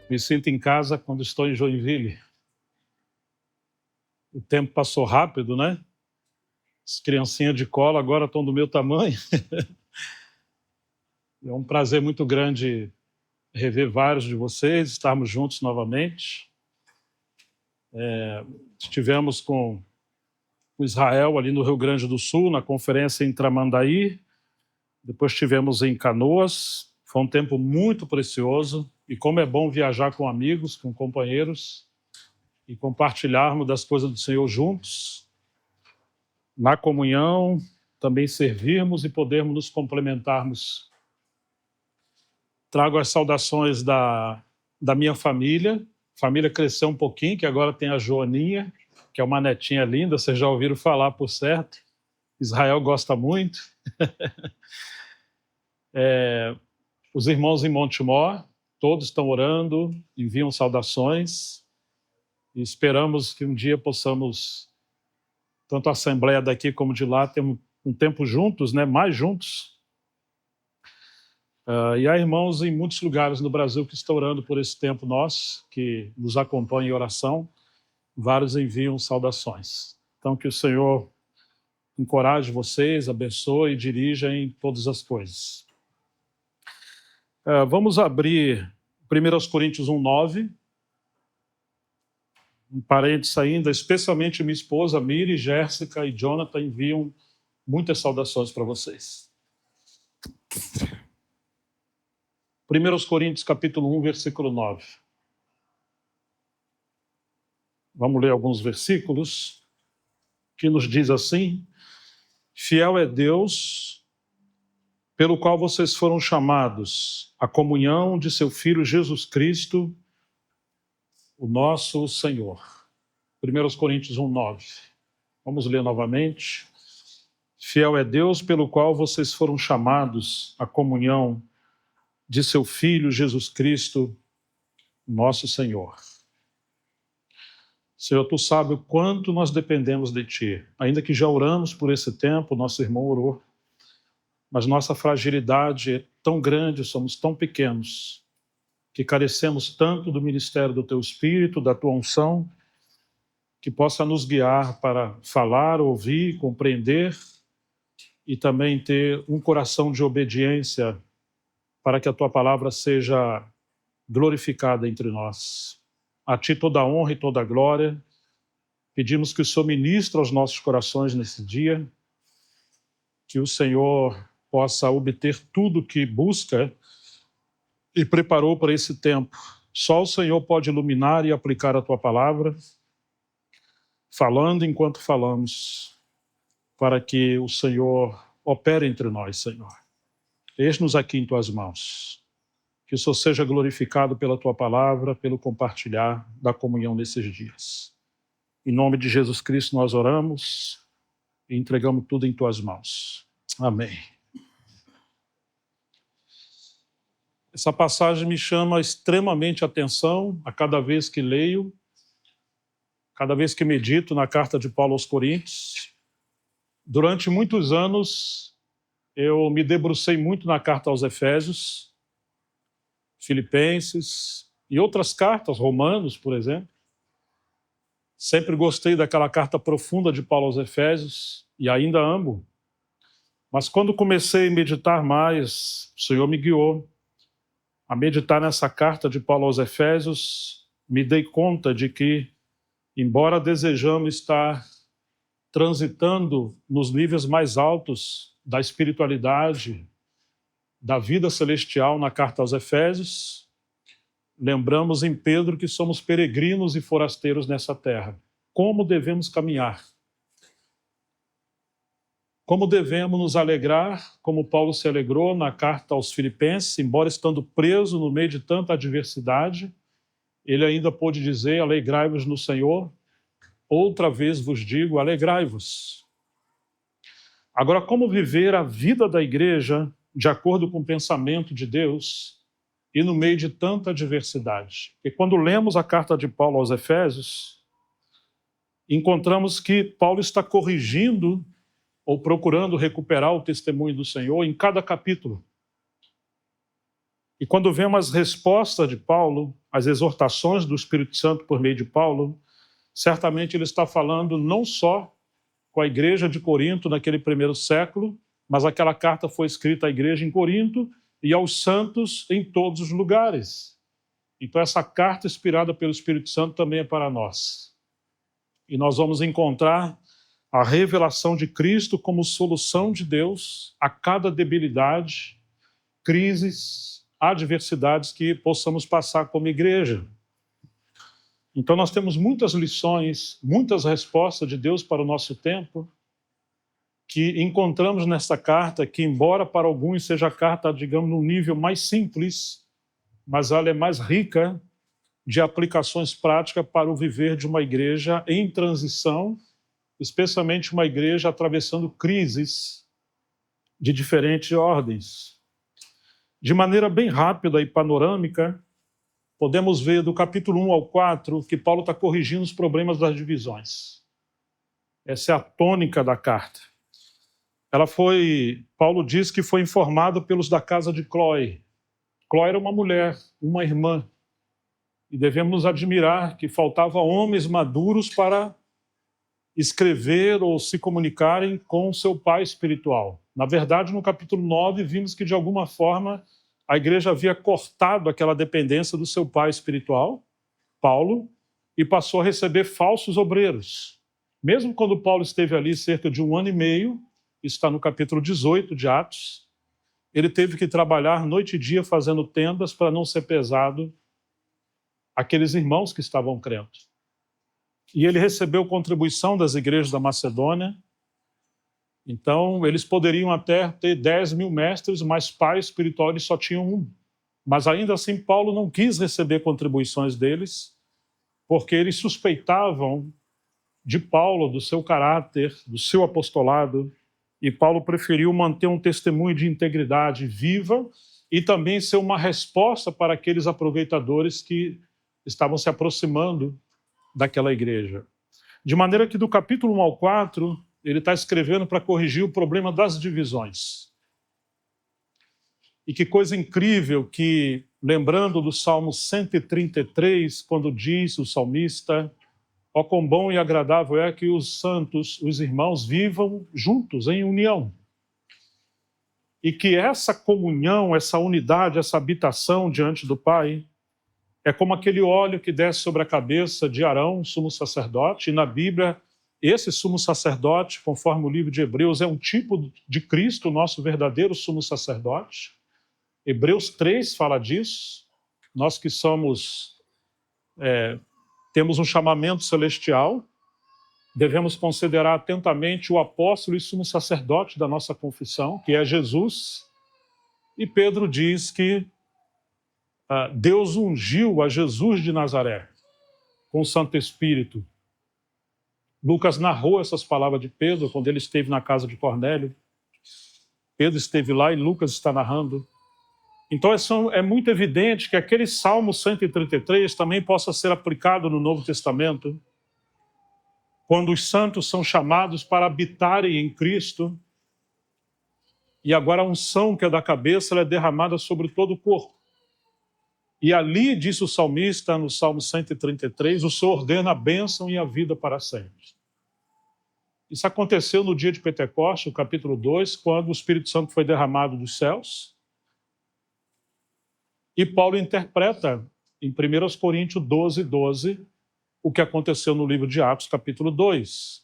Me sinto em casa quando estou em Joinville. O tempo passou rápido, né? As criancinhas de cola agora estão do meu tamanho. É um prazer muito grande rever vários de vocês, estarmos juntos novamente. Estivemos com o Israel ali no Rio Grande do Sul, na conferência em Tramandaí. Depois estivemos em Canoas. Foi um tempo muito precioso. E como é bom viajar com amigos, com companheiros e compartilharmos das coisas do Senhor juntos, na comunhão, também servirmos e podermos nos complementarmos. Trago as saudações da minha família. A família cresceu um pouquinho, que agora tem a Joaninha, que é uma netinha linda, vocês já ouviram falar, por certo. Israel gosta muito. Os irmãos em Montemor, todos estão orando, enviam saudações. E esperamos que um dia possamos, tanto a Assembleia daqui como de lá, ter um tempo juntos, né? Mais juntos. E há irmãos em muitos lugares no Brasil que estão orando por esse tempo nosso, que nos acompanham em oração. Vários enviam saudações. Então, que o Senhor encoraje vocês, abençoe e dirija em todas as coisas. Vamos abrir 1 Coríntios 1:9. Um parênteses ainda, especialmente minha esposa Miri, Jéssica e Jonathan enviam muitas saudações para vocês. 1 Coríntios capítulo 1, versículo 9. Vamos ler alguns versículos que nos diz assim: fiel é Deus, pelo qual vocês foram chamados à comunhão de seu Filho Jesus Cristo, o nosso Senhor. 1 Coríntios 1, 9. Vamos ler novamente. Fiel é Deus, pelo qual vocês foram chamados à comunhão de seu Filho Jesus Cristo, nosso Senhor. Senhor, Tu sabes o quanto nós dependemos de Ti. Ainda que já oramos por esse tempo, nosso irmão orou, mas nossa fragilidade é tão grande, somos tão pequenos, que carecemos tanto do ministério do Teu Espírito, da Tua unção, que possa nos guiar para falar, ouvir, compreender e também ter um coração de obediência para que a Tua palavra seja glorificada entre nós. A Ti toda a honra e toda a glória. Pedimos que o Senhor ministre aos nossos corações nesse dia, que o Senhor possa obter tudo que busca e preparou para esse tempo. Só o Senhor pode iluminar e aplicar a Tua palavra, falando enquanto falamos, para que o Senhor opere entre nós, Senhor. Eis-nos aqui em Tuas mãos. Que o Senhor seja glorificado pela Tua palavra, pelo compartilhar da comunhão nesses dias. Em nome de Jesus Cristo nós oramos e entregamos tudo em Tuas mãos. Amém. Essa passagem me chama extremamente a atenção a cada vez que leio, cada vez que medito na carta de Paulo aos Coríntios. Durante muitos anos, eu me debrucei muito na carta aos Efésios, Filipenses e outras cartas, Romanos, por exemplo. Sempre gostei daquela carta profunda de Paulo aos Efésios e ainda amo. Mas quando comecei a meditar mais, o Senhor me guiou a meditar nessa carta de Paulo aos Efésios, me dei conta de que, embora desejamos estar transitando nos níveis mais altos da espiritualidade, da vida celestial na carta aos Efésios, lembramos em Pedro que somos peregrinos e forasteiros nessa terra. Como devemos caminhar? Como devemos nos alegrar, como Paulo se alegrou na carta aos Filipenses, embora estando preso no meio de tanta adversidade, ele ainda pôde dizer: alegrai-vos no Senhor. Outra vez vos digo, alegrai-vos. Agora, como viver a vida da igreja de acordo com o pensamento de Deus e no meio de tanta adversidade? Porque quando lemos a carta de Paulo aos Efésios, encontramos que Paulo está corrigindo ou procurando recuperar o testemunho do Senhor em cada capítulo. E quando vemos as respostas de Paulo, as exortações do Espírito Santo por meio de Paulo, certamente ele está falando não só com a igreja de Corinto naquele primeiro século, mas aquela carta foi escrita à igreja em Corinto e aos santos em todos os lugares. Então essa carta inspirada pelo Espírito Santo também é para nós. E nós vamos encontrar a revelação de Cristo como solução de Deus a cada debilidade, crises, adversidades que possamos passar como igreja. Então nós temos muitas lições, muitas respostas de Deus para o nosso tempo, que encontramos nesta carta, que embora para alguns seja a carta, digamos, num nível mais simples, mas ela é mais rica de aplicações práticas para o viver de uma igreja em transição, especialmente uma igreja atravessando crises de diferentes ordens. De maneira bem rápida e panorâmica, podemos ver do capítulo 1 ao 4 que Paulo está corrigindo os problemas das divisões. Essa é a tônica da carta. Paulo diz que foi informado pelos da casa de Cloé. Cloé era uma mulher, uma irmã, e devemos nos admirar que faltava homens maduros para escrever ou se comunicarem com seu pai espiritual. Na verdade, no capítulo 9, vimos que, de alguma forma, a igreja havia cortado aquela dependência do seu pai espiritual, Paulo, e passou a receber falsos obreiros. Mesmo quando Paulo esteve ali cerca de 1 ano e meio, isso está no capítulo 18 de Atos, ele teve que trabalhar noite e dia fazendo tendas para não ser pesado aqueles irmãos que estavam crendo. E ele recebeu contribuição das igrejas da Macedônia. Então, eles poderiam até ter 10 mil mestres, mas pai espiritual eles só tinham um. Mas ainda assim, Paulo não quis receber contribuições deles, porque eles suspeitavam de Paulo, do seu caráter, do seu apostolado, e Paulo preferiu manter um testemunho de integridade viva e também ser uma resposta para aqueles aproveitadores que estavam se aproximando daquela igreja. De maneira que do capítulo 1 ao 4, ele está escrevendo para corrigir o problema das divisões. E que coisa incrível que, lembrando do Salmo 133, quando diz o salmista: ó, quão bom e agradável é que os santos, os irmãos, vivam juntos, em união. E que essa comunhão, essa unidade, essa habitação diante do Pai é como aquele óleo que desce sobre a cabeça de Arão, sumo sacerdote, e na Bíblia, esse sumo sacerdote, conforme o livro de Hebreus, é um tipo de Cristo, nosso verdadeiro sumo sacerdote. Hebreus 3 fala disso. Nós que temos um chamamento celestial, devemos considerar atentamente o apóstolo e sumo sacerdote da nossa confissão, que é Jesus. E Pedro diz que Deus ungiu a Jesus de Nazaré com o Santo Espírito. Lucas narrou essas palavras de Pedro quando ele esteve na casa de Cornélio. Pedro esteve lá e Lucas está narrando. Então é muito evidente que aquele Salmo 133 também possa ser aplicado no Novo Testamento, quando os santos são chamados para habitarem em Cristo, e agora a unção que é da cabeça ela é derramada sobre todo o corpo. E ali, diz o salmista, no Salmo 133, o Senhor ordena a bênção e a vida para sempre. Isso aconteceu no dia de Pentecostes, no capítulo 2, quando o Espírito Santo foi derramado dos céus. E Paulo interpreta em 1 Coríntios 12, 12, o que aconteceu no livro de Atos, capítulo 2,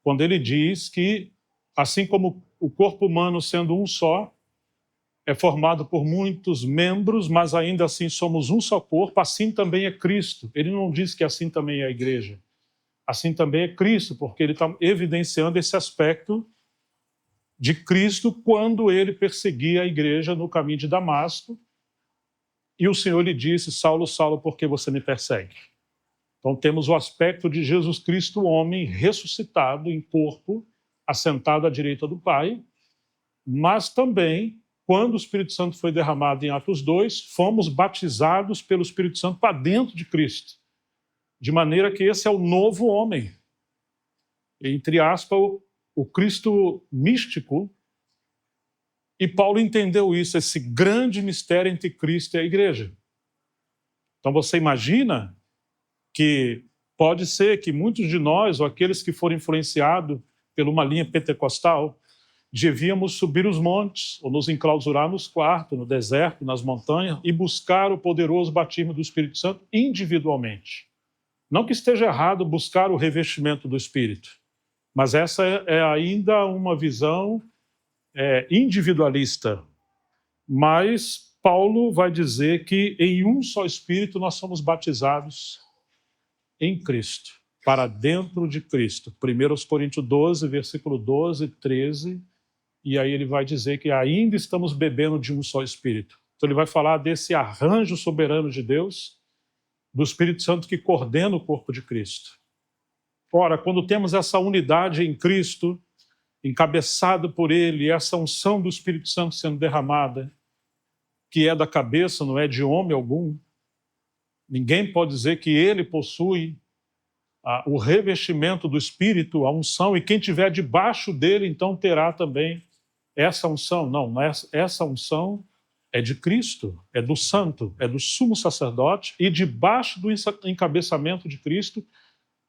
quando ele diz que, assim como o corpo humano sendo um só, é formado por muitos membros, mas ainda assim somos um só corpo, assim também é Cristo. Ele não diz que assim também é a igreja. Assim também é Cristo, porque ele está evidenciando esse aspecto de Cristo quando ele perseguia a igreja no caminho de Damasco, e o Senhor lhe disse: Saulo, Saulo, por que você me persegue? Então temos o aspecto de Jesus Cristo, homem ressuscitado em corpo, assentado à direita do Pai, mas também, quando o Espírito Santo foi derramado em Atos 2, fomos batizados pelo Espírito Santo para dentro de Cristo, de maneira que esse é o novo homem. Entre aspas, o Cristo místico, E Paulo entendeu isso, esse grande mistério entre Cristo e a igreja. Então você imagina que pode ser que muitos de nós, ou aqueles que foram influenciados por uma linha pentecostal, devíamos subir os montes, ou nos enclausurar nos quartos, no deserto, nas montanhas, e buscar o poderoso batismo do Espírito Santo individualmente. Não que esteja errado buscar o revestimento do Espírito, mas essa é ainda uma visão individualista. Mas Paulo vai dizer que em um só Espírito nós somos batizados em Cristo, para dentro de Cristo. 1 Coríntios 12, versículo 12, 13, e aí ele vai dizer que ainda estamos bebendo de um só Espírito. Então ele vai falar desse arranjo soberano de Deus, do Espírito Santo que coordena o corpo de Cristo. Ora, quando temos essa unidade em Cristo, encabeçado por Ele, essa unção do Espírito Santo sendo derramada, que é da cabeça, não é de homem algum, ninguém pode dizer que ele possui o revestimento do Espírito, a unção, e quem estiver debaixo dele, então terá também essa unção. Não, essa unção é de Cristo, é do Santo, é do sumo sacerdote, e debaixo do encabeçamento de Cristo,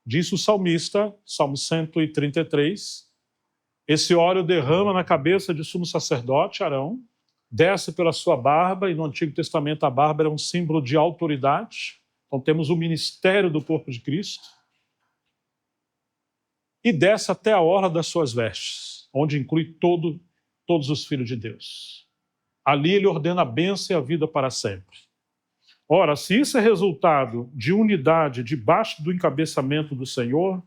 diz o salmista, Salmo 133, esse óleo derrama na cabeça do sumo sacerdote, Arão, desce pela sua barba, e no Antigo Testamento a barba era um símbolo de autoridade. Então temos o ministério do corpo de Cristo, e desce até a orla das suas vestes, onde inclui todos os filhos de Deus. Ali ele ordena a bênção e a vida para sempre. Ora, se isso é resultado de unidade debaixo do encabeçamento do Senhor,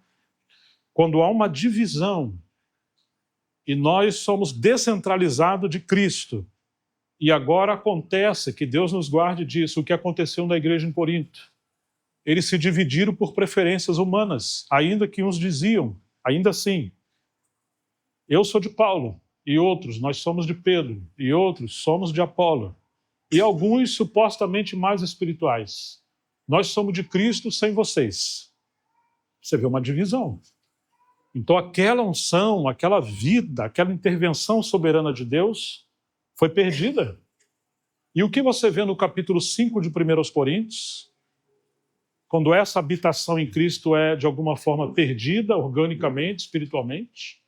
quando há uma divisão e nós somos descentralizados de Cristo, e agora acontece, que Deus nos guarde disso, o que aconteceu na igreja em Corinto. Eles se dividiram por preferências humanas, ainda que uns diziam, ainda assim, eu sou de Paulo, e outros, nós somos de Pedro, e outros, somos de Apolo, e alguns supostamente mais espirituais. Nós somos de Cristo sem vocês. Você vê uma divisão. Então aquela unção, aquela vida, aquela intervenção soberana de Deus foi perdida. E o que você vê no capítulo 5 de 1 Coríntios, quando essa habitação em Cristo é de alguma forma perdida, organicamente, espiritualmente,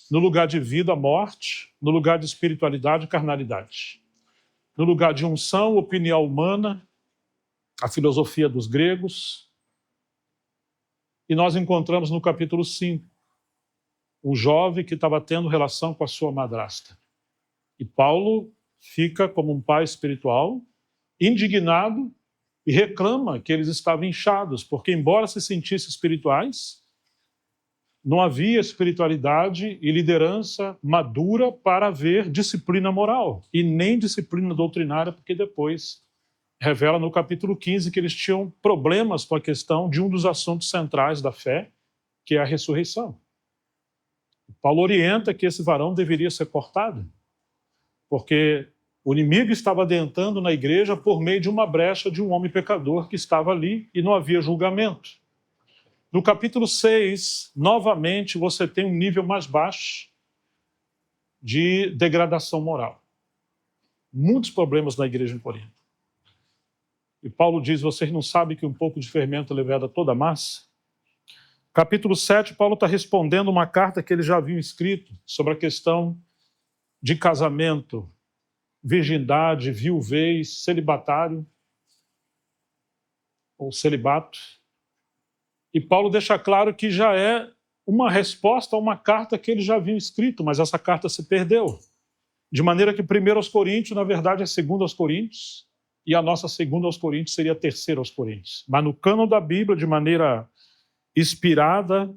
no lugar de vida, morte, no lugar de espiritualidade, carnalidade. No lugar de unção, opinião humana, a filosofia dos gregos. E nós encontramos no capítulo 5, o jovem que estava tendo relação com a sua madrasta. E Paulo fica como um pai espiritual, indignado, e reclama que eles estavam inchados, porque embora se sentissem espirituais, não havia espiritualidade e liderança madura para haver disciplina moral, e nem disciplina doutrinária, porque depois revela no capítulo 15 que eles tinham problemas com a questão de um dos assuntos centrais da fé, que é a ressurreição. Paulo orienta que esse varão deveria ser cortado, porque o inimigo estava adentrando na igreja por meio de uma brecha de um homem pecador que estava ali e não havia julgamento. No capítulo 6, novamente, você tem um nível mais baixo de degradação moral. Muitos problemas na igreja em Corinto. E Paulo diz, vocês não sabem que um pouco de fermento leveda toda a massa? Capítulo 7, Paulo está respondendo uma carta que ele já havia escrito sobre a questão de casamento, virgindade, viuvez, celibatário, ou celibato. E Paulo deixa claro que já é uma resposta a uma carta que ele já havia escrito, mas essa carta se perdeu. De maneira que 1 Coríntios, na verdade, é 2 Coríntios, e a nossa 2 Coríntios seria 3 Coríntios. Mas no cânon da Bíblia, de maneira inspirada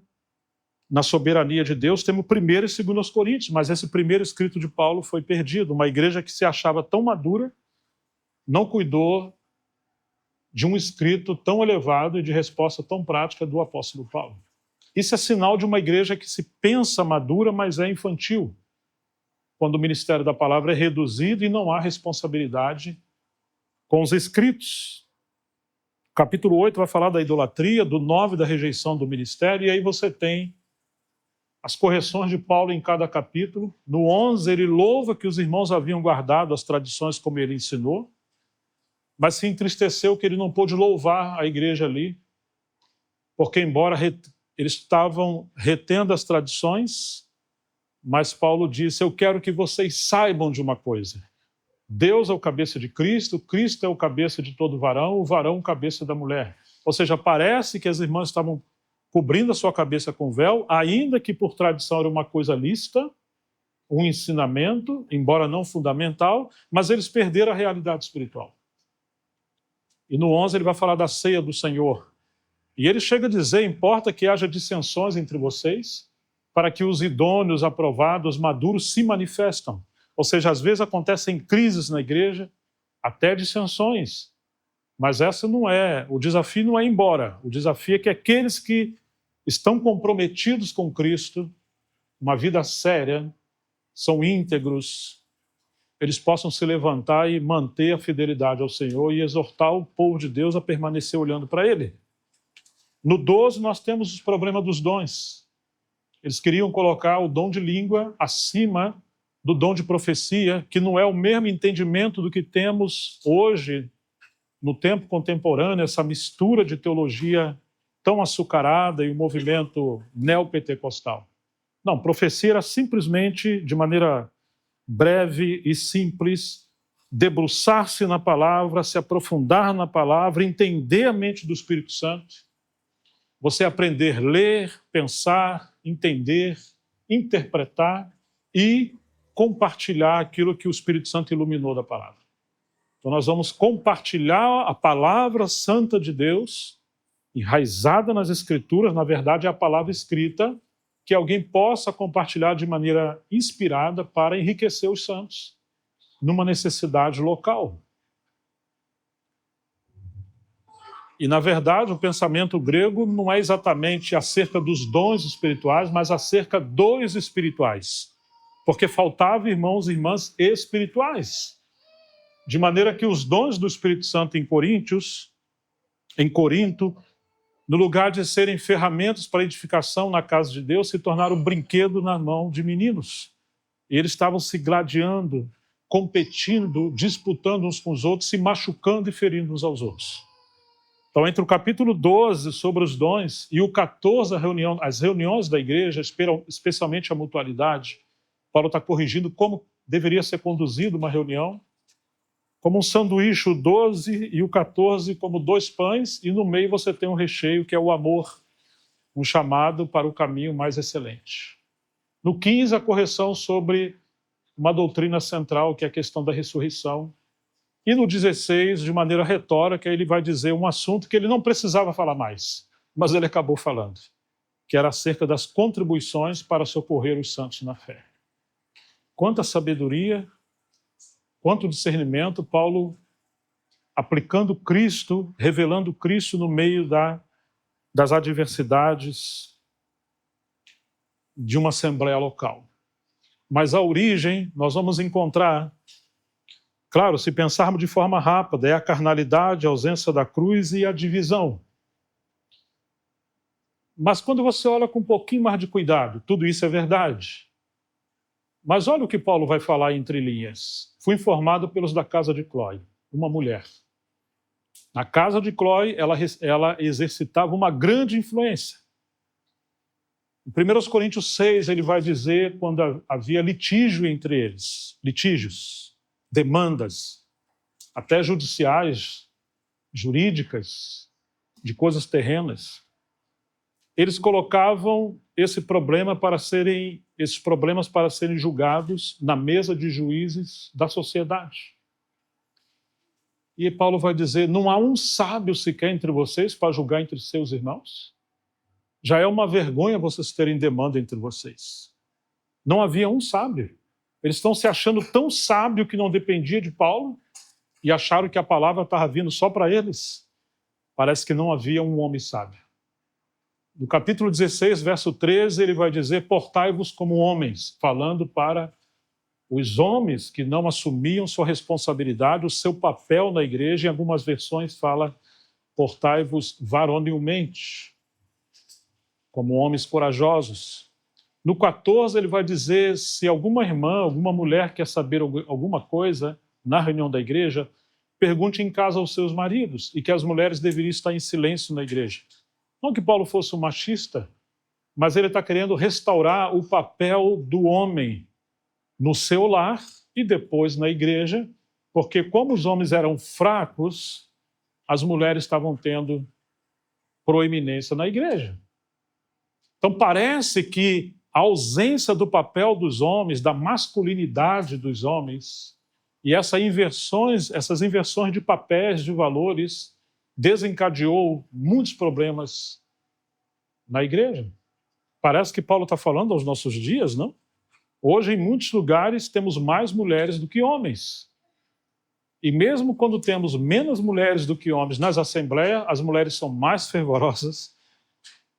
na soberania de Deus, temos 1 e 2 Coríntios, mas esse primeiro escrito de Paulo foi perdido. Uma igreja que se achava tão madura não cuidou de um escrito tão elevado e de resposta tão prática do apóstolo Paulo. Isso é sinal de uma igreja que se pensa madura, mas é infantil, quando o ministério da palavra é reduzido e não há responsabilidade com os escritos. Capítulo 8 vai falar da idolatria, do 9 da rejeição do ministério, e aí você tem as correções de Paulo em cada capítulo. No 11, ele louva que os irmãos haviam guardado as tradições como ele ensinou, mas se entristeceu que ele não pôde louvar a igreja ali, porque embora eles estavam retendo as tradições, mas Paulo disse: eu quero que vocês saibam de uma coisa. Deus é o cabeça de Cristo, Cristo é o cabeça de todo varão, o varão o cabeça da mulher. Ou seja, parece que as irmãs estavam cobrindo a sua cabeça com véu, ainda que por tradição era uma coisa lícita, um ensinamento, embora não fundamental, mas eles perderam a realidade espiritual. E no 11 ele vai falar da ceia do Senhor. E ele chega a dizer: importa que haja dissensões entre vocês, para que os idôneos, aprovados, maduros se manifestam. Ou seja, às vezes acontecem crises na igreja, até dissensões. Mas essa não é, o desafio não é ir embora. O desafio é que aqueles que estão comprometidos com Cristo, uma vida séria, são íntegros, eles possam se levantar e manter a fidelidade ao Senhor e exortar o povo de Deus a permanecer olhando para Ele. No 12 nós temos o problema dos dons. Eles queriam colocar o dom de língua acima do dom de profecia, que não é o mesmo entendimento do que temos hoje, no tempo contemporâneo, essa mistura de teologia tão açucarada e o movimento neopentecostal. Não, profecia era simplesmente, de maneira breve e simples, debruçar-se na palavra, se aprofundar na palavra, entender a mente do Espírito Santo, você aprender a ler, pensar, entender, interpretar e compartilhar aquilo que o Espírito Santo iluminou da palavra. Então nós vamos compartilhar a palavra santa de Deus, enraizada nas Escrituras, na verdade é a palavra escrita, que alguém possa compartilhar de maneira inspirada para enriquecer os santos, numa necessidade local. E, na verdade, o pensamento grego não é exatamente acerca dos dons espirituais, mas acerca dos espirituais. Porque faltava irmãos e irmãs espirituais. De maneira que os dons do Espírito Santo em Corinto, no lugar de serem ferramentas para edificação na casa de Deus, se tornaram brinquedo na mão de meninos. E eles estavam se gladiando, competindo, disputando uns com os outros, se machucando e ferindo uns aos outros. Então, entre o capítulo 12, sobre os dons, e o 14, as reuniões da igreja, especialmente a mutualidade, Paulo está corrigindo como deveria ser conduzida uma reunião, como um sanduíche, o 12 e o 14 como 2 pães, e no meio você tem um recheio que é o amor, um chamado para o caminho mais excelente. No 15, a correção sobre uma doutrina central, que é a questão da ressurreição. E no 16, de maneira retórica, ele vai dizer um assunto que ele não precisava falar mais, mas ele acabou falando, que era acerca das contribuições para socorrer os santos na fé. Quanta sabedoria, quanto discernimento, Paulo aplicando Cristo, revelando Cristo no meio das adversidades de uma assembleia local. Mas a origem, nós vamos encontrar, claro, se pensarmos de forma rápida, é a carnalidade, a ausência da cruz e a divisão. Mas quando você olha com um pouquinho mais de cuidado, tudo isso é verdade. Mas olha o que Paulo vai falar entre linhas. Fui informado pelos da casa de Cloé, uma mulher. Na casa de Cloé, ela exercitava uma grande influência. Em 1 Coríntios 6, ele vai dizer quando havia litígio entre eles, litígios, demandas, até judiciais, jurídicas, de coisas terrenas. Eles colocavam esses problemas para serem julgados na mesa de juízes da sociedade. E Paulo vai dizer, não há um sábio sequer entre vocês para julgar entre seus irmãos? Já é uma vergonha vocês terem demanda entre vocês. Não havia um sábio. Eles estão se achando tão sábio que não dependia de Paulo e acharam que a palavra estava vindo só para eles. Parece que não havia um homem sábio. No capítulo 16, verso 13, ele vai dizer, portai-vos como homens, falando para os homens que não assumiam sua responsabilidade, o seu papel na igreja. Em algumas versões fala, portai-vos varonilmente, como homens corajosos. No 14, ele vai dizer, se alguma irmã, alguma mulher quer saber alguma coisa na reunião da igreja, pergunte em casa aos seus maridos, e que as mulheres deveriam estar em silêncio na igreja. Não que Paulo fosse um machista, mas ele está querendo restaurar o papel do homem no seu lar e depois na igreja, porque como os homens eram fracos, as mulheres estavam tendo proeminência na igreja. Então parece que a ausência do papel dos homens, da masculinidade dos homens, e essas inversões de papéis, de valores, desencadeou muitos problemas na igreja. Parece que Paulo está falando aos nossos dias, não? Hoje, em muitos lugares, temos mais mulheres do que homens. E mesmo quando temos menos mulheres do que homens nas assembleias, as mulheres são mais fervorosas,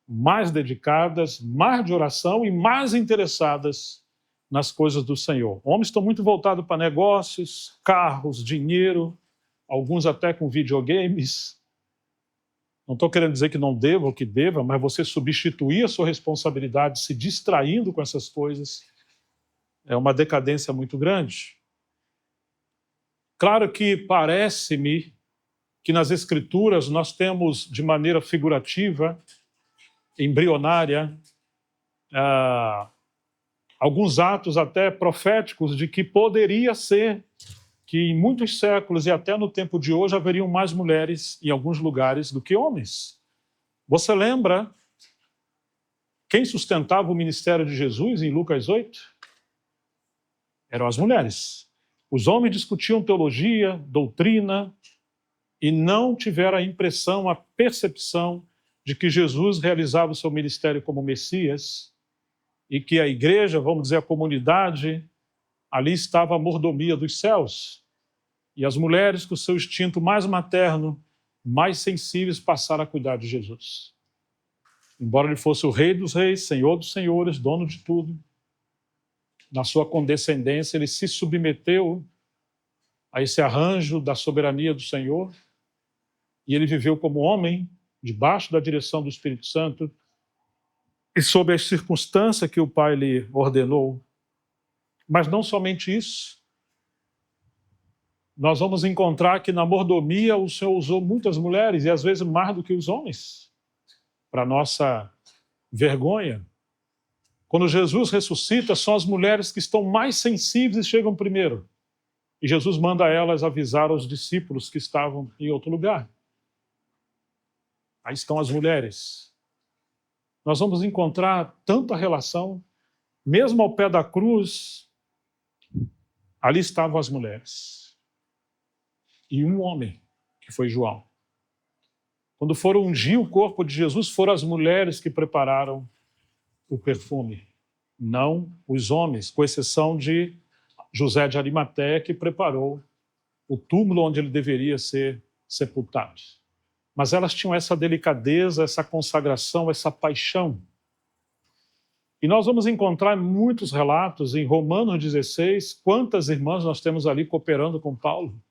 mais dedicadas, mais de oração e mais interessadas nas coisas do Senhor. Homens estão muito voltados para negócios, carros, dinheiro, alguns até com videogames. Não estou querendo dizer que não deva ou que deva, mas você substituir a sua responsabilidade se distraindo com essas coisas é uma decadência muito grande. Claro que parece-me que nas Escrituras nós temos, de maneira figurativa, embrionária, alguns atos até proféticos de que poderia ser que em muitos séculos e até no tempo de hoje haveriam mais mulheres em alguns lugares do que homens. Você lembra quem sustentava o ministério de Jesus em Lucas 8? Eram as mulheres. Os homens discutiam teologia, doutrina, e não tiveram a impressão, a percepção de que Jesus realizava o seu ministério como Messias e que a igreja, vamos dizer, a comunidade, ali estava a mordomia dos céus. E as mulheres, com o seu instinto mais materno, mais sensíveis, passaram a cuidar de Jesus. Embora ele fosse o Rei dos reis, Senhor dos senhores, dono de tudo, na sua condescendência, ele se submeteu a esse arranjo da soberania do Senhor e ele viveu como homem, debaixo da direção do Espírito Santo e sob as circunstâncias que o Pai lhe ordenou. Mas não somente isso. Nós vamos encontrar que na mordomia o Senhor usou muitas mulheres, e às vezes mais do que os homens, para nossa vergonha. Quando Jesus ressuscita, são as mulheres que estão mais sensíveis e chegam primeiro. E Jesus manda elas avisar aos discípulos que estavam em outro lugar. Aí estão as mulheres. Nós vamos encontrar tanta relação, mesmo ao pé da cruz, ali estavam as mulheres. E um homem, que foi João. Quando foram ungir o corpo de Jesus, foram as mulheres que prepararam o perfume, não os homens, com exceção de José de Arimateia, que preparou o túmulo onde ele deveria ser sepultado. Mas elas tinham essa delicadeza, essa consagração, essa paixão. E nós vamos encontrar muitos relatos em Romanos 16, quantas irmãs nós temos ali cooperando com Paulo.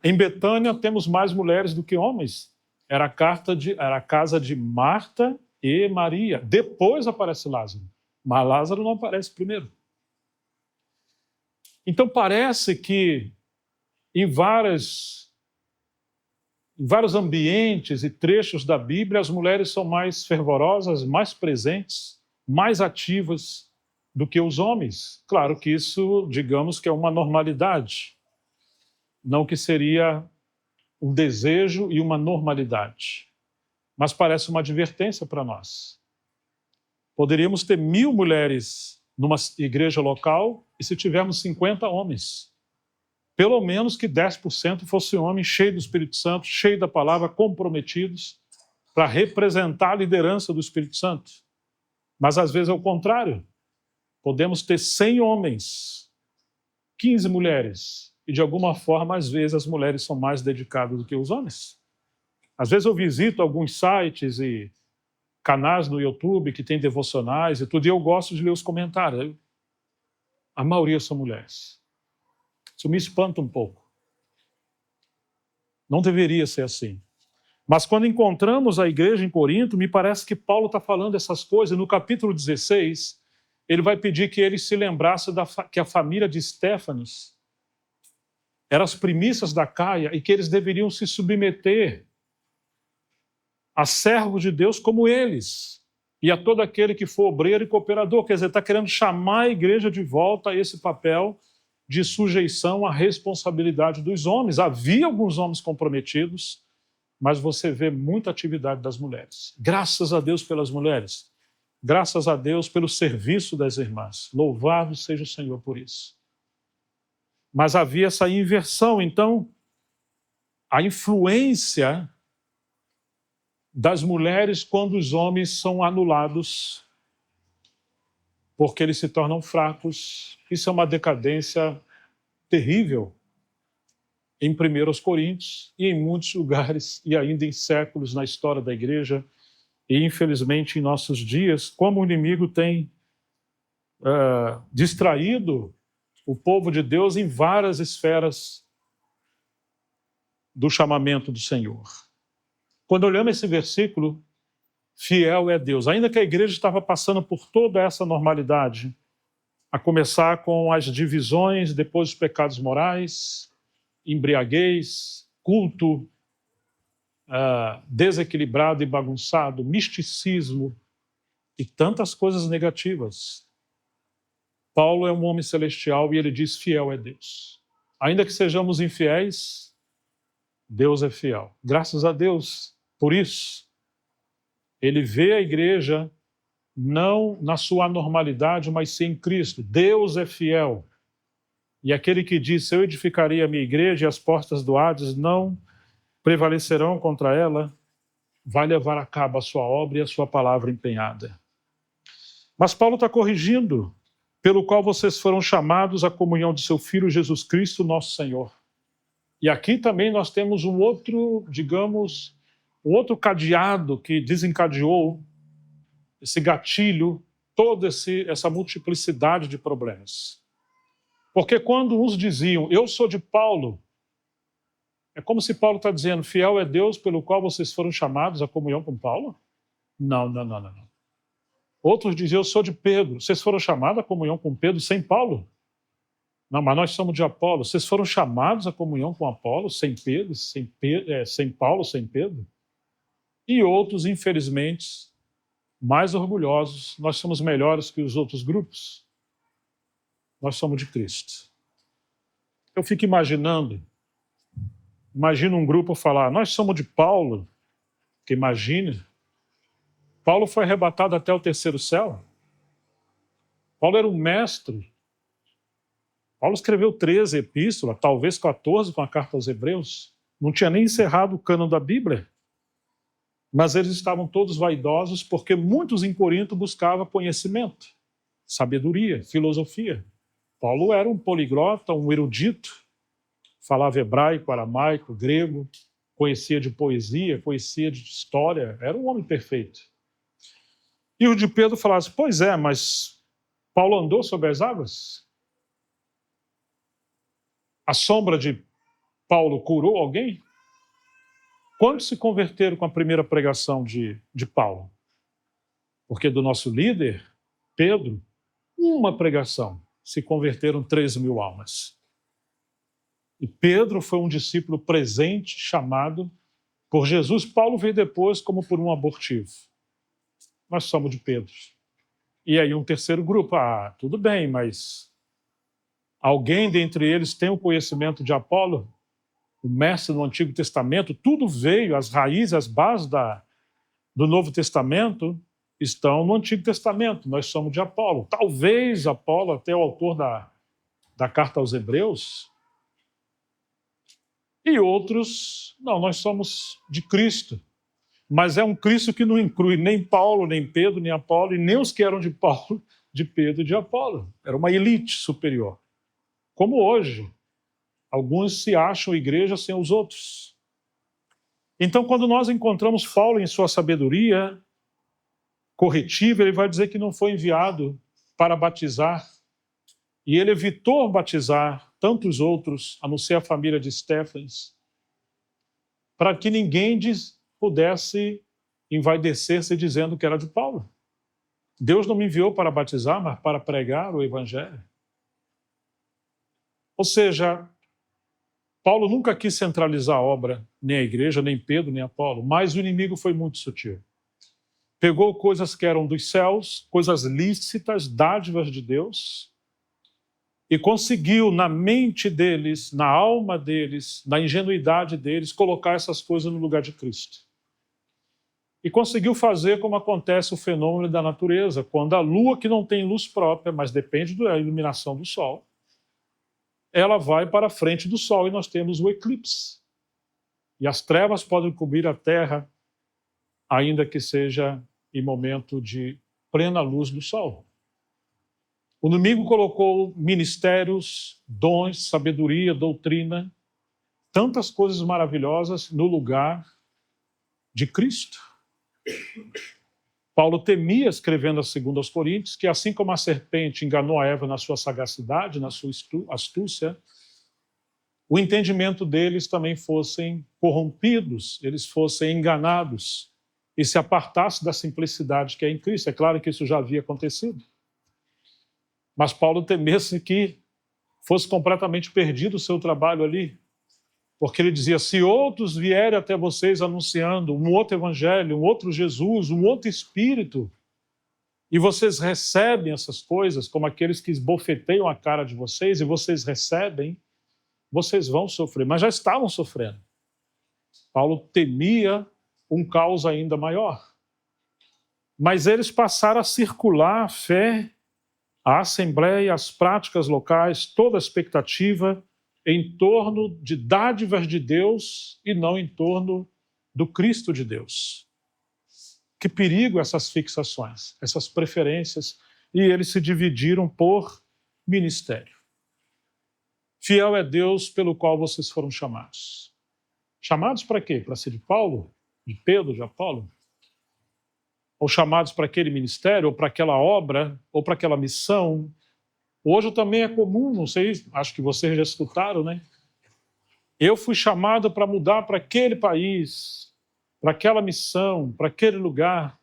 Em Betânia temos mais mulheres do que homens. Era a casa de Marta e Maria. Depois aparece Lázaro. Mas Lázaro não aparece primeiro. Então parece que em vários ambientes e trechos da Bíblia, as mulheres são mais fervorosas, mais presentes, mais ativas do que os homens. Claro que isso, digamos que é uma normalidade. Não que seria um desejo e uma normalidade. Mas parece uma advertência para nós. Poderíamos ter 1000 mulheres numa igreja local e se tivermos 50 homens. Pelo menos que 10% fossem homens cheios do Espírito Santo, cheios da palavra, comprometidos para representar a liderança do Espírito Santo. Mas às vezes é o contrário. Podemos ter 100 homens, 15 mulheres, e de alguma forma, às vezes, as mulheres são mais dedicadas do que os homens. Às vezes eu visito alguns sites e canais no YouTube que tem devocionais e tudo, e eu gosto de ler os comentários. A maioria são mulheres. Isso me espanta um pouco. Não deveria ser assim. Mas quando encontramos a igreja em Corinto, me parece que Paulo está falando essas coisas. No capítulo 16, ele vai pedir que eles se lembrassem que a família de Estéfanas eram as primícias da Caia e que eles deveriam se submeter a servos de Deus como eles e a todo aquele que for obreiro e cooperador. Quer dizer, está querendo chamar a igreja de volta a esse papel de sujeição à responsabilidade dos homens. Havia alguns homens comprometidos, mas você vê muita atividade das mulheres. Graças a Deus pelas mulheres. Graças a Deus pelo serviço das irmãs. Louvado seja o Senhor por isso. Mas havia essa inversão. Então, a influência das mulheres quando os homens são anulados, porque eles se tornam fracos. Isso é uma decadência terrível em 1 Coríntios e em muitos lugares e ainda em séculos na história da igreja e, infelizmente, em nossos dias, como o inimigo tem distraído o povo de Deus em várias esferas do chamamento do Senhor. Quando olhamos esse versículo, fiel é Deus. Ainda que a igreja estava passando por toda essa normalidade, a começar com as divisões, depois os pecados morais, embriaguez, culto desequilibrado e bagunçado, misticismo e tantas coisas negativas. Paulo é um homem celestial e ele diz: fiel é Deus. Ainda que sejamos infiéis, Deus é fiel. Graças a Deus por isso. Ele vê a igreja não na sua anormalidade, mas sim em Cristo. Deus é fiel. E aquele que diz: eu edificarei a minha igreja e as portas do Hades não prevalecerão contra ela, vai levar a cabo a sua obra e a sua palavra empenhada. Mas Paulo está corrigindo, pelo qual vocês foram chamados à comunhão de seu Filho Jesus Cristo, nosso Senhor. E aqui também nós temos um outro, digamos, um outro cadeado que desencadeou esse gatilho, toda essa multiplicidade de problemas. Porque quando uns diziam: eu sou de Paulo, é como se Paulo está dizendo: fiel é Deus pelo qual vocês foram chamados à comunhão com Paulo? Não. Outros diziam: eu sou de Pedro. Vocês foram chamados à comunhão com Pedro sem Paulo? Não, mas nós somos de Apolo. Vocês foram chamados à comunhão com Apolo sem Pedro, sem Paulo, sem Pedro? E outros, infelizmente, mais orgulhosos: nós somos melhores que os outros grupos. Nós somos de Cristo. Eu fico imaginino um grupo falar: nós somos de Paulo. Que imagine, Paulo foi arrebatado até o terceiro céu. Paulo era um mestre. Paulo escreveu 13 epístolas, talvez 14 com a carta aos Hebreus. Não tinha nem encerrado o cânon da Bíblia. Mas eles estavam todos vaidosos porque muitos em Corinto buscavam conhecimento, sabedoria, filosofia. Paulo era um poliglota, um erudito, falava hebraico, aramaico, grego, conhecia de poesia, conhecia de história, era um homem perfeito. E o de Pedro falava: pois é, mas Paulo andou sobre as águas? A sombra de Paulo curou alguém? Quantos se converteram com a primeira pregação de Paulo? Porque do nosso líder, Pedro, uma pregação, se converteram 3.000 almas. E Pedro foi um discípulo presente, chamado por Jesus. Paulo veio depois como por um abortivo. Nós somos de Pedro. E aí um terceiro grupo: tudo bem, mas alguém dentre eles tem o conhecimento de Apolo? O mestre do Antigo Testamento? Tudo veio, as raízes, as bases do Novo Testamento estão no Antigo Testamento. Nós somos de Apolo. Talvez Apolo, até o autor da carta aos Hebreus. E outros: não, nós somos de Cristo. Mas é um Cristo que não inclui nem Paulo, nem Pedro, nem Apolo, e nem os que eram de Paulo, de Pedro e de Apolo. Era uma elite superior. Como hoje, alguns se acham igreja sem os outros. Então, quando nós encontramos Paulo em sua sabedoria corretiva, ele vai dizer que não foi enviado para batizar. E ele evitou batizar tantos outros, a não ser a família de Estéfanas, para que ninguém pudesse envaidecer-se dizendo que era de Paulo. Deus não me enviou para batizar, mas para pregar o evangelho. Ou seja, Paulo nunca quis centralizar a obra, nem a igreja, nem Pedro, nem Apolo, mas o inimigo foi muito sutil. Pegou coisas que eram dos céus, coisas lícitas, dádivas de Deus, e conseguiu na mente deles, na alma deles, na ingenuidade deles, colocar essas coisas no lugar de Cristo. E conseguiu fazer como acontece o fenômeno da natureza, quando a lua, que não tem luz própria, mas depende da iluminação do sol, ela vai para a frente do sol e nós temos o eclipse. E as trevas podem cobrir a terra, ainda que seja em momento de plena luz do sol. O inimigo colocou ministérios, dons, sabedoria, doutrina, tantas coisas maravilhosas no lugar de Cristo. Paulo temia, escrevendo a 2 Coríntios, que assim como a serpente enganou a Eva na sua sagacidade, na sua astúcia, o entendimento deles também fossem corrompidos, eles fossem enganados e se apartassem da simplicidade que é em Cristo. É claro que isso já havia acontecido. Mas Paulo temesse que fosse completamente perdido o seu trabalho ali, porque ele dizia, se outros vierem até vocês anunciando um outro evangelho, um outro Jesus, um outro Espírito, e vocês recebem essas coisas, como aqueles que esbofeteiam a cara de vocês, e vocês recebem, vocês vão sofrer. Mas já estavam sofrendo. Paulo temia um caos ainda maior. Mas eles passaram a circular a fé, a assembleia, as práticas locais, toda a expectativa em torno de dádivas de Deus e não em torno do Cristo de Deus. Que perigo essas fixações, essas preferências, e eles se dividiram por ministério. Fiel é Deus pelo qual vocês foram chamados. Chamados para quê? Para ser de Paulo, de Pedro, de Apolo? Ou chamados para aquele ministério, ou para aquela obra, ou para aquela missão? Hoje também é comum, não sei, acho que vocês já escutaram, né? Eu fui chamado para mudar para aquele país, para aquela missão, para aquele lugar.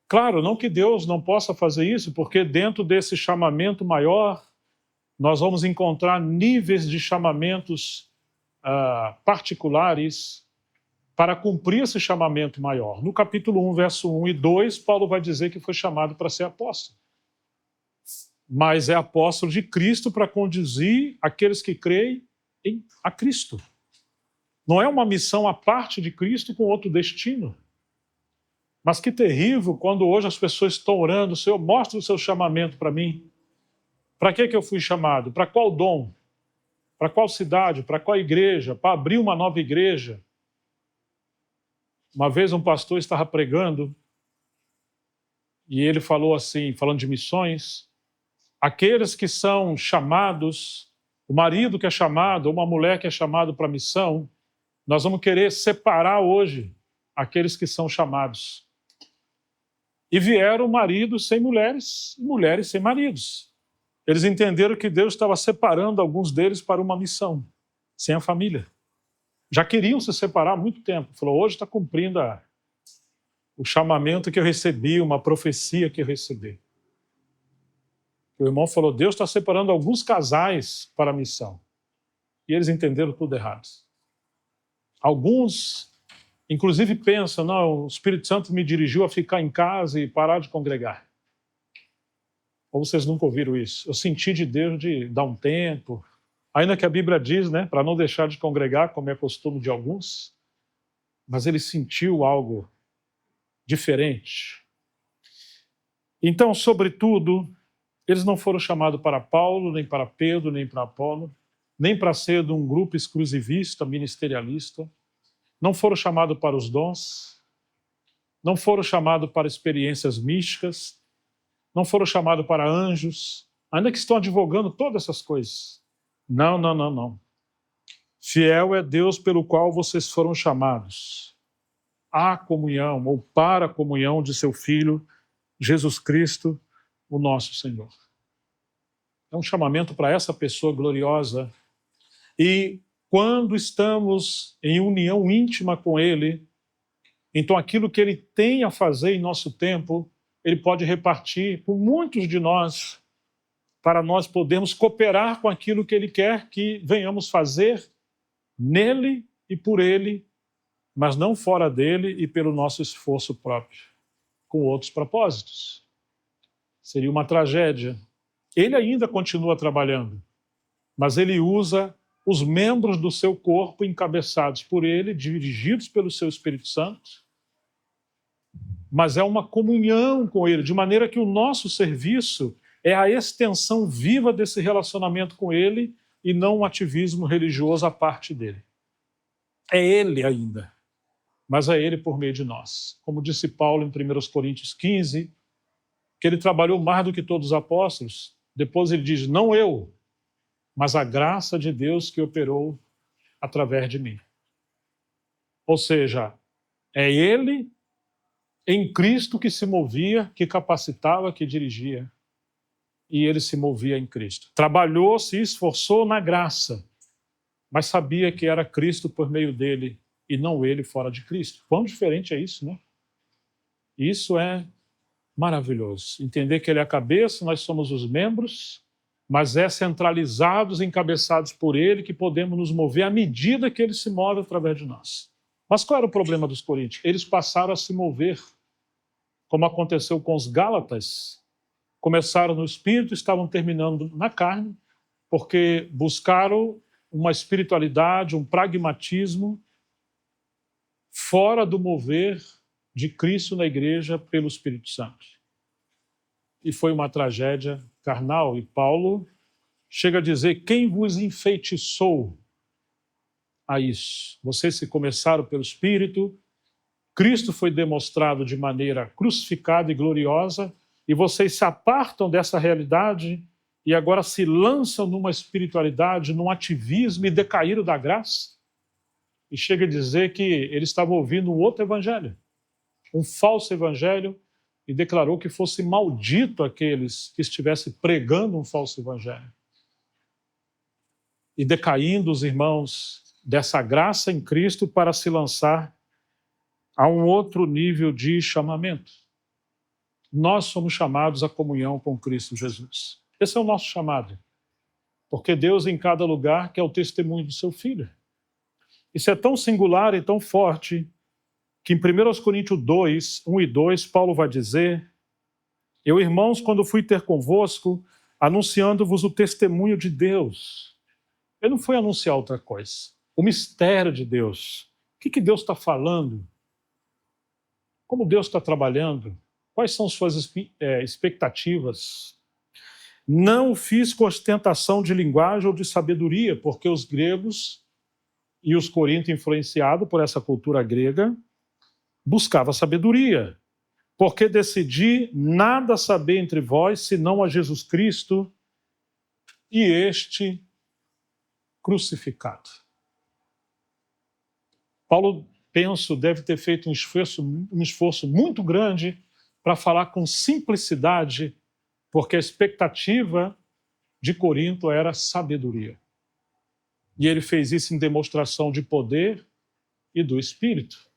Claro, não que Deus não possa fazer isso, porque dentro desse chamamento maior, nós vamos encontrar níveis de chamamentos particulares para cumprir esse chamamento maior. No capítulo 1, verso 1 e 2, Paulo vai dizer que foi chamado para ser apóstolo. Mas é apóstolo de Cristo para conduzir aqueles que creem a Cristo. Não é uma missão à parte de Cristo com outro destino. Mas que terrível quando hoje as pessoas estão orando, Senhor, mostra o seu chamamento para mim. Para que eu fui chamado? Para qual dom? Para qual cidade? Para qual igreja? Para abrir uma nova igreja? Uma vez um pastor estava pregando e ele falou assim, falando de missões, aqueles que são chamados, o marido que é chamado, ou uma mulher que é chamado para a missão, nós vamos querer separar hoje aqueles que são chamados. E vieram maridos sem mulheres, mulheres sem maridos. Eles entenderam que Deus estava separando alguns deles para uma missão, sem a família. Já queriam se separar há muito tempo. Falou, hoje está cumprindo o chamamento que eu recebi, uma profecia que eu recebi. O irmão falou, Deus está separando alguns casais para a missão. E eles entenderam tudo errado. Alguns, inclusive, pensam, não, o Espírito Santo me dirigiu a ficar em casa e parar de congregar. Ou vocês nunca ouviram isso? Eu senti de Deus de dar um tempo, ainda que a Bíblia diz, né, para não deixar de congregar, como é costume de alguns, mas ele sentiu algo diferente. Então, sobretudo, eles não foram chamados para Paulo, nem para Pedro, nem para Apolo, nem para ser de um grupo exclusivista, ministerialista. Não foram chamados para os dons, não foram chamados para experiências místicas, não foram chamados para anjos, ainda que estão advogando todas essas coisas. Não, não, não, não. Fiel é Deus pelo qual vocês foram chamados à comunhão, ou para a comunhão de seu Filho, Jesus Cristo, o nosso Senhor. É um chamamento para essa pessoa gloriosa. E quando estamos em união íntima com Ele, então aquilo que Ele tem a fazer em nosso tempo, Ele pode repartir por muitos de nós, para nós podermos cooperar com aquilo que Ele quer que venhamos fazer nele e por Ele, mas não fora dele e pelo nosso esforço próprio, com outros propósitos. Seria uma tragédia. Ele ainda continua trabalhando, mas Ele usa os membros do seu corpo encabeçados por Ele, dirigidos pelo seu Espírito Santo, mas é uma comunhão com Ele, de maneira que o nosso serviço é a extensão viva desse relacionamento com Ele e não um ativismo religioso à parte dele. É Ele ainda, mas é Ele por meio de nós. Como disse Paulo em 1 Coríntios 15, que ele trabalhou mais do que todos os apóstolos. Depois ele diz, não eu, mas a graça de Deus que operou através de mim. Ou seja, é Ele em Cristo que se movia, que capacitava, que dirigia. E Ele se movia em Cristo. Trabalhou, se esforçou na graça, mas sabia que era Cristo por meio dele e não ele fora de Cristo. Quão diferente é isso, né? Isso é maravilhoso. Entender que Ele é a cabeça, nós somos os membros, mas é centralizados, encabeçados por Ele, que podemos nos mover à medida que Ele se move através de nós. Mas qual era o problema dos coríntios? Eles passaram a se mover, como aconteceu com os gálatas. Começaram no espírito, estavam terminando na carne, porque buscaram uma espiritualidade, um pragmatismo fora do mover de Cristo na igreja pelo Espírito Santo. E foi uma tragédia carnal. E Paulo chega a dizer, quem vos enfeitiçou a isso? Vocês se começaram pelo Espírito, Cristo foi demonstrado de maneira crucificada e gloriosa, e vocês se apartam dessa realidade e agora se lançam numa espiritualidade, num ativismo e decaíram da graça. E chega a dizer que ele estava ouvindo um outro evangelho, um falso evangelho, e declarou que fosse maldito aqueles que estivessem pregando um falso evangelho. E decaindo os irmãos dessa graça em Cristo para se lançar a um outro nível de chamamento. Nós somos chamados à comunhão com Cristo Jesus. Esse é o nosso chamado. Porque Deus em cada lugar quer o testemunho do seu Filho. Isso é tão singular e tão forte que em 1 Coríntios 2, 1 e 2, Paulo vai dizer, eu, irmãos, quando fui ter convosco, anunciando-vos o testemunho de Deus. Ele não foi anunciar outra coisa. O mistério de Deus. O que Deus está falando? Como Deus está trabalhando? Quais são suas expectativas? Não fiz com ostentação de linguagem ou de sabedoria, porque os gregos e os coríntios, influenciados por essa cultura grega, buscavam sabedoria, porque decidi nada saber entre vós, senão a Jesus Cristo e este crucificado. Paulo, penso, deve ter feito um esforço muito grande para falar com simplicidade, porque a expectativa de Corinto era sabedoria. E ele fez isso em demonstração de poder e do Espírito.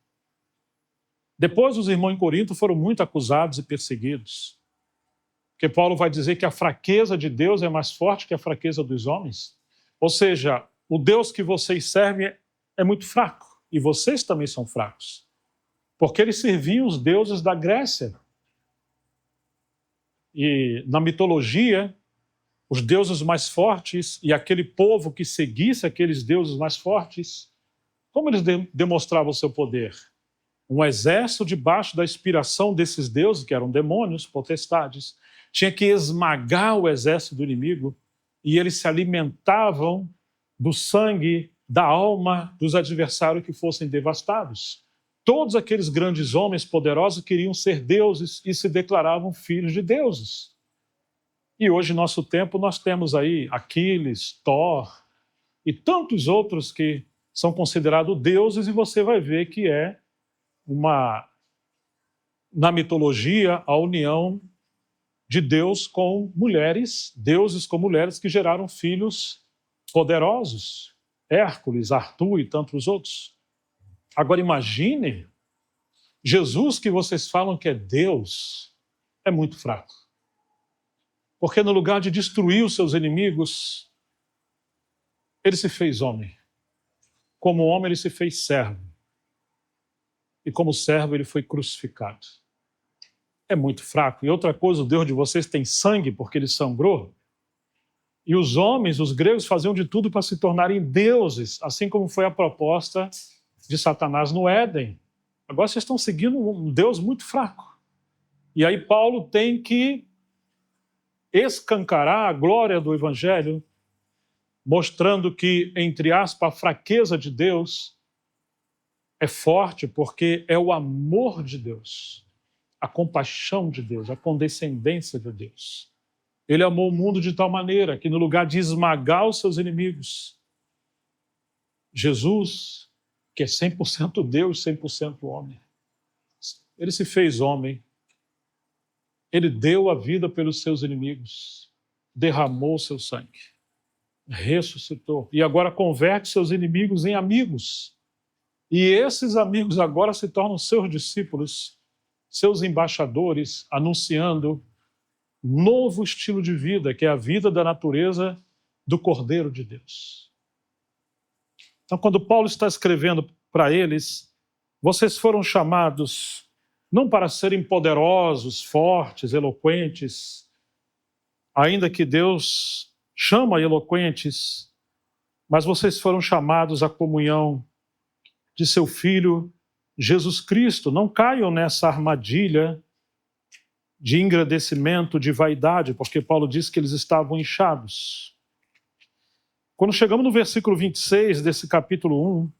Depois, os irmãos em Corinto foram muito acusados e perseguidos. Porque Paulo vai dizer que a fraqueza de Deus é mais forte que a fraqueza dos homens. Ou seja, o Deus que vocês servem é muito fraco. E vocês também são fracos. Porque eles serviam os deuses da Grécia. E na mitologia, os deuses mais fortes e aquele povo que seguisse aqueles deuses mais fortes, como eles demonstravam o seu poder? Um exército debaixo da inspiração desses deuses, que eram demônios, potestades, tinha que esmagar o exército do inimigo e eles se alimentavam do sangue, da alma dos adversários que fossem devastados. Todos aqueles grandes homens poderosos queriam ser deuses e se declaravam filhos de deuses. E hoje, em nosso tempo, nós temos aí Aquiles, Thor e tantos outros que são considerados deuses, e você vai ver que é na mitologia, a união de Deus com mulheres, deuses com mulheres que geraram filhos poderosos. Hércules, Arthur e tantos outros. Agora imagine, Jesus, que vocês falam que é Deus, é muito fraco. Porque no lugar de destruir os seus inimigos, ele se fez homem. Como homem, ele se fez servo. E como servo, ele foi crucificado. É muito fraco. E outra coisa, o Deus de vocês tem sangue porque ele sangrou. E os homens, os gregos, faziam de tudo para se tornarem deuses, assim como foi a proposta de Satanás no Éden. Agora vocês estão seguindo um Deus muito fraco. E aí Paulo tem que escancarar a glória do Evangelho, mostrando que, entre aspas, a fraqueza de Deus é forte porque é o amor de Deus, a compaixão de Deus, a condescendência de Deus. Ele amou o mundo de tal maneira que, no lugar de esmagar os seus inimigos, Jesus, que é 100% Deus, 100% homem, ele se fez homem, ele deu a vida pelos seus inimigos, derramou o seu sangue, ressuscitou, e agora converte seus inimigos em amigos. E esses amigos agora se tornam seus discípulos, seus embaixadores, anunciando novo estilo de vida, que é a vida da natureza do Cordeiro de Deus. Então, quando Paulo está escrevendo para eles, vocês foram chamados não para serem poderosos, fortes, eloquentes, ainda que Deus chama eloquentes, mas vocês foram chamados à comunhão de seu Filho Jesus Cristo. Não caiam nessa armadilha de engrandecimento, de vaidade, porque Paulo diz que eles estavam inchados. Quando chegamos no versículo 26 desse capítulo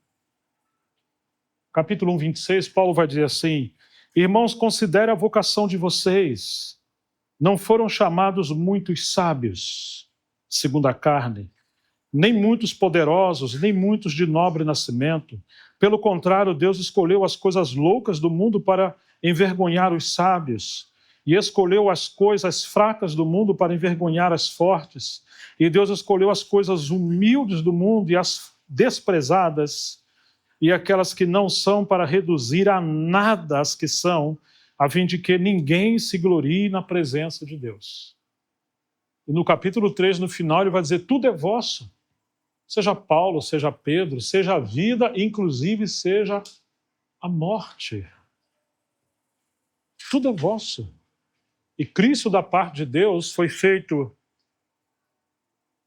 1, 26, Paulo vai dizer assim: irmãos, considere a vocação de vocês. Não foram chamados muitos sábios, segundo a carne, nem muitos poderosos, nem muitos de nobre nascimento. Pelo contrário, Deus escolheu as coisas loucas do mundo para envergonhar os sábios, e escolheu as coisas fracas do mundo para envergonhar as fortes. E Deus escolheu as coisas humildes do mundo e as desprezadas, e aquelas que não são, para reduzir a nada as que são, a fim de que ninguém se glorie na presença de Deus. E no capítulo 3, no final, ele vai dizer: tudo é vosso. Seja Paulo, seja Pedro, seja a vida, inclusive seja a morte. Tudo é vosso. E Cristo, da parte de Deus, foi feito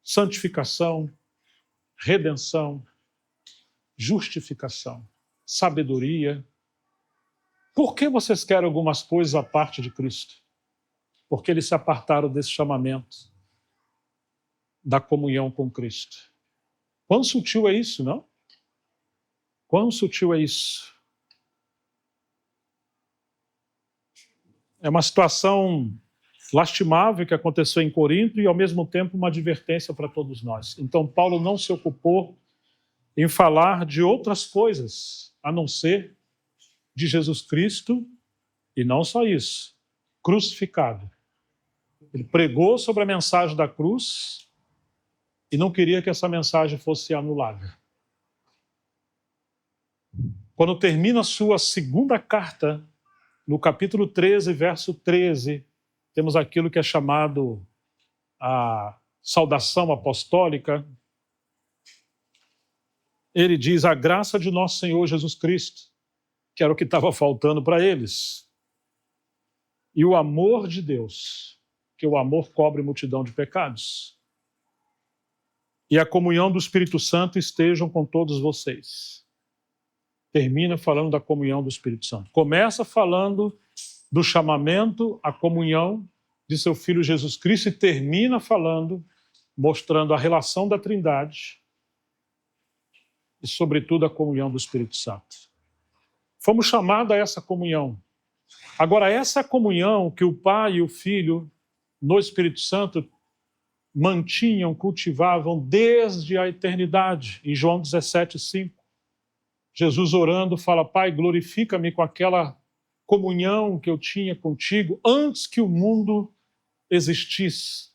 santificação, redenção, justificação, sabedoria. Por que vocês querem algumas coisas à parte de Cristo? Porque eles se apartaram desse chamamento da comunhão com Cristo. Quão sutil é isso, não? Quão sutil é isso? É uma situação lastimável que aconteceu em Corinto e, ao mesmo tempo, uma advertência para todos nós. Então, Paulo não se ocupou em falar de outras coisas, a não ser de Jesus Cristo, e não só isso, crucificado. Ele pregou sobre a mensagem da cruz e não queria que essa mensagem fosse anulada. Quando termina a sua segunda carta, no capítulo 13, verso 13, temos aquilo que é chamado a saudação apostólica. Ele diz: a graça de nosso Senhor Jesus Cristo, que era o que estava faltando para eles, e o amor de Deus, que o amor cobre multidão de pecados, e a comunhão do Espírito Santo estejam com todos vocês. Termina falando da comunhão do Espírito Santo. Começa falando do chamamento à comunhão de seu Filho Jesus Cristo e termina falando, mostrando a relação da Trindade e, sobretudo, a comunhão do Espírito Santo. Fomos chamados a essa comunhão. Agora, essa comunhão que o Pai e o Filho, no Espírito Santo, mantinham, cultivavam desde a eternidade. Em João 17:5, Jesus orando fala: Pai, glorifica-me com aquela comunhão que eu tinha contigo antes que o mundo existisse.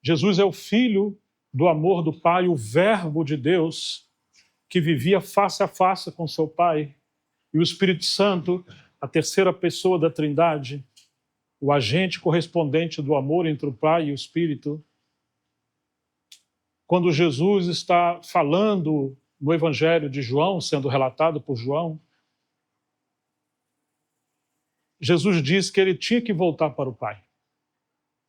Jesus é o Filho do amor do Pai, o Verbo de Deus, que vivia face a face com seu Pai, e o Espírito Santo, a terceira pessoa da Trindade, o agente correspondente do amor entre o Pai e o Espírito. Quando Jesus está falando no Evangelho de João, sendo relatado por João, Jesus diz que ele tinha que voltar para o Pai,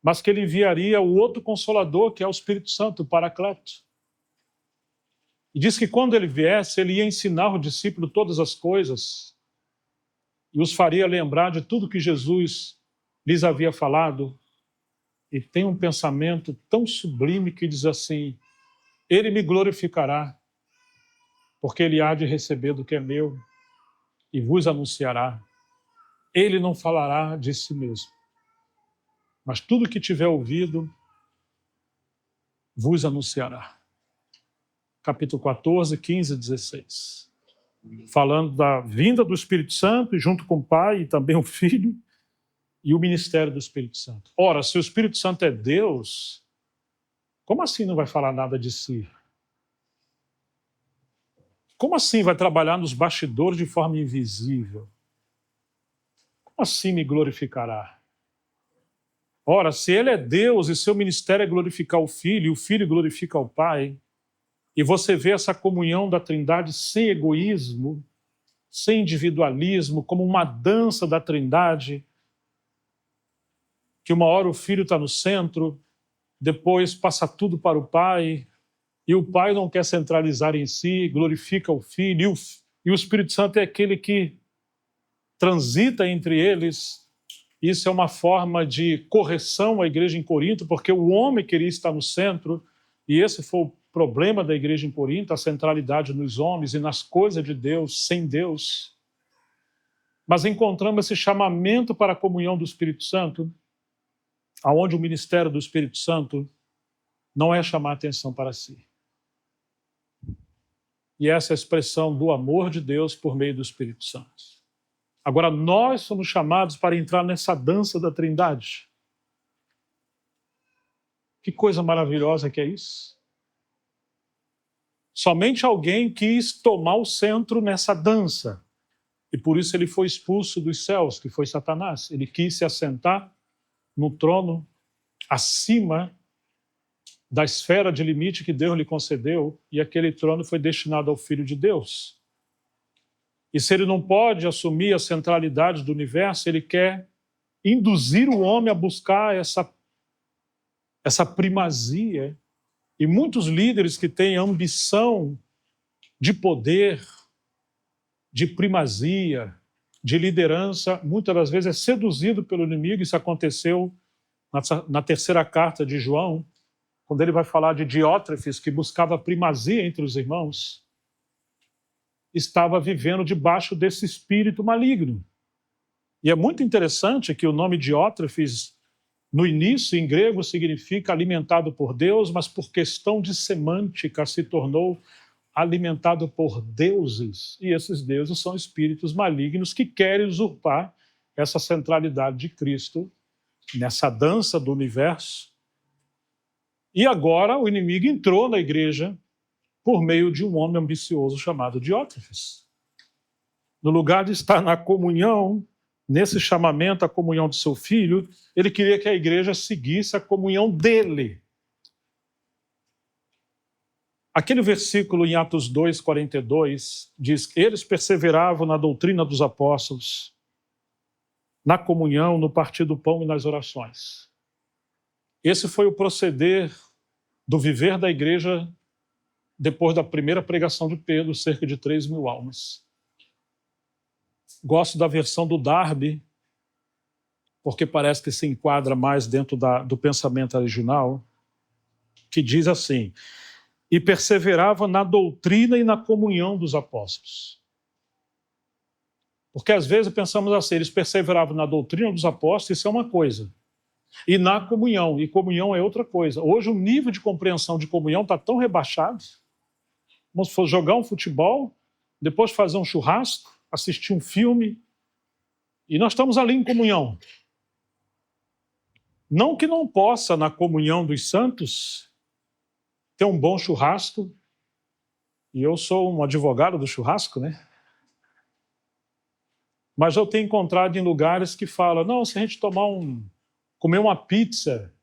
mas que ele enviaria o outro Consolador, que é o Espírito Santo, o Paracleto. E diz que quando ele viesse, ele ia ensinar o discípulo todas as coisas e os faria lembrar de tudo que Jesus lhes havia falado. E tem um pensamento tão sublime que diz assim: ele me glorificará, porque ele há de receber do que é meu e vos anunciará. Ele não falará de si mesmo, mas tudo que tiver ouvido vos anunciará. Capítulo 14, 15 e 16. Falando da vinda do Espírito Santo, e junto com o Pai e também o Filho, e o ministério do Espírito Santo. Ora, se o Espírito Santo é Deus, como assim não vai falar nada de si? Como assim vai trabalhar nos bastidores de forma invisível? Como assim me glorificará? Ora, se ele é Deus e seu ministério é glorificar o Filho, e o Filho glorifica o Pai, e você vê essa comunhão da Trindade sem egoísmo, sem individualismo, como uma dança da Trindade, que uma hora o Filho está no centro, depois passa tudo para o Pai, e o Pai não quer centralizar em si, glorifica o Filho, e o Espírito Santo é aquele que transita entre eles. Isso é uma forma de correção à igreja em Corinto, porque o homem queria estar no centro, e esse foi o problema da igreja em Corinto, a centralidade nos homens e nas coisas de Deus, sem Deus. Mas encontramos esse chamamento para a comunhão do Espírito Santo, aonde o ministério do Espírito Santo não é chamar atenção para si. E essa é a expressão do amor de Deus por meio do Espírito Santo. Agora, nós somos chamados para entrar nessa dança da Trindade. Que coisa maravilhosa que é isso. Somente alguém quis tomar o centro nessa dança. E por isso ele foi expulso dos céus, que foi Satanás. Ele quis se assentar no trono acima da esfera de limite que Deus lhe concedeu, e aquele trono foi destinado ao Filho de Deus. E se ele não pode assumir a centralidade do universo, ele quer induzir o homem a buscar essa primazia. E muitos líderes que têm ambição de poder, de primazia, de liderança, muitas das vezes é seduzido pelo inimigo. Isso aconteceu na terceira carta de João, quando ele vai falar de Diótrefes, que buscava primazia entre os irmãos, estava vivendo debaixo desse espírito maligno. E é muito interessante que o nome Diótrefes, no início, em grego, significa alimentado por Deus, mas por questão de semântica se tornou alimentado por deuses. E esses deuses são espíritos malignos que querem usurpar essa centralidade de Cristo nessa dança do universo. E agora o inimigo entrou na igreja por meio de um homem ambicioso chamado Diótrefes. No lugar de estar na comunhão, nesse chamamento à comunhão de seu filho, ele queria que a igreja seguisse a comunhão dele. Aquele versículo em Atos 2:42 diz que eles perseveravam na doutrina dos apóstolos, na comunhão, no partir do pão e nas orações. Esse foi o proceder do viver da igreja depois da primeira pregação de Pedro, cerca de 3.000 almas. Gosto da versão do Darby, porque parece que se enquadra mais dentro do pensamento original, que diz assim: e perseverava na doutrina e na comunhão dos apóstolos. Porque às vezes pensamos assim, eles perseveravam na doutrina dos apóstolos, isso é uma coisa. E na comunhão, e comunhão é outra coisa. Hoje o nível de compreensão de comunhão está tão rebaixado. Vamos jogar um futebol, depois fazer um churrasco, assistir um filme, e nós estamos ali em comunhão. Não que não possa, na comunhão dos santos, ter um bom churrasco, E eu sou um advogado do churrasco, né? Mas eu tenho encontrado em lugares que falam, não, se a gente comer uma pizza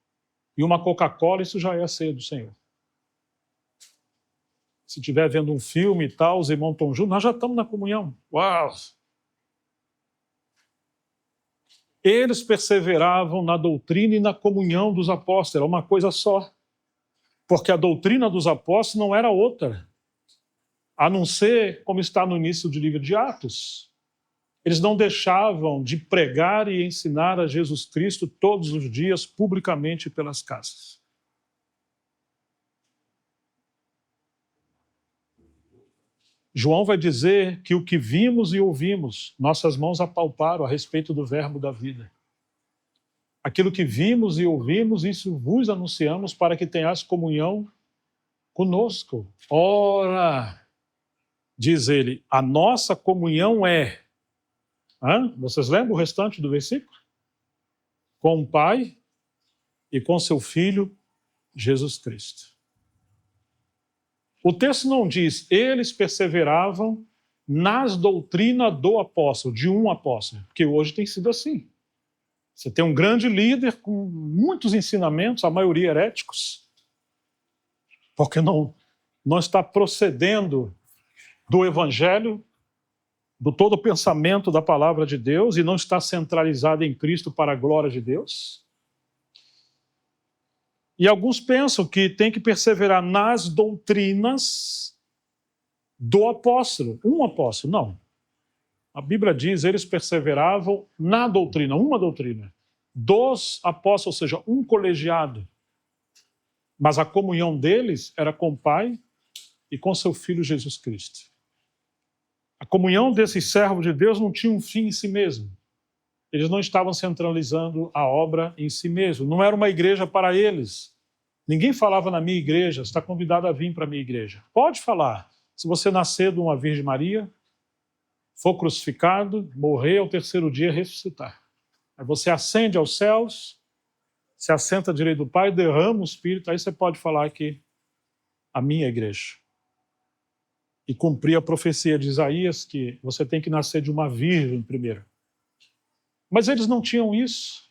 e uma Coca-Cola, isso já é a ceia do Senhor. Se estiver vendo um filme e tal, os irmãos estão juntos, nós já estamos na comunhão. Uau! Eles perseveravam na doutrina e na comunhão dos apóstolos, era uma coisa só. Porque a doutrina dos apóstolos não era outra, a não ser como está no início do livro de Atos. Eles não deixavam de pregar e ensinar a Jesus Cristo todos os dias, publicamente pelas casas. João vai dizer que o que vimos e ouvimos, nossas mãos apalparam a respeito do verbo da vida. Aquilo que vimos e ouvimos, isso vos anunciamos para que tenhais comunhão conosco. Ora, diz ele, a nossa comunhão é... Vocês lembram o restante do versículo? Com o Pai e com seu Filho, Jesus Cristo. O texto não diz, eles perseveravam nas doutrinas do apóstolo, de um apóstolo, porque hoje tem sido assim. Você tem um grande líder com muitos ensinamentos, a maioria heréticos, porque não está procedendo do evangelho, do todo o pensamento da palavra de Deus, e não está centralizado em Cristo para a glória de Deus. E alguns pensam que tem que perseverar nas doutrinas do apóstolo. Um apóstolo, não. A Bíblia diz, eles perseveravam na doutrina, uma doutrina, dos apóstolos, ou seja, um colegiado. Mas a comunhão deles era com o Pai e com seu Filho Jesus Cristo. A comunhão desses servos de Deus não tinha um fim em si mesmo. Eles não estavam centralizando a obra em si mesmo. Não era uma igreja para eles. Ninguém falava na minha igreja, você está convidado a vir para a minha igreja. Pode falar. Se você nascer de uma Virgem Maria, for crucificado, morrer ao terceiro dia, ressuscitar. Aí você ascende aos céus, se assenta à direita do Pai, derrama o Espírito, aí você pode falar que a minha igreja. E cumprir a profecia de Isaías, que você tem que nascer de uma virgem primeiro. Mas eles não tinham isso.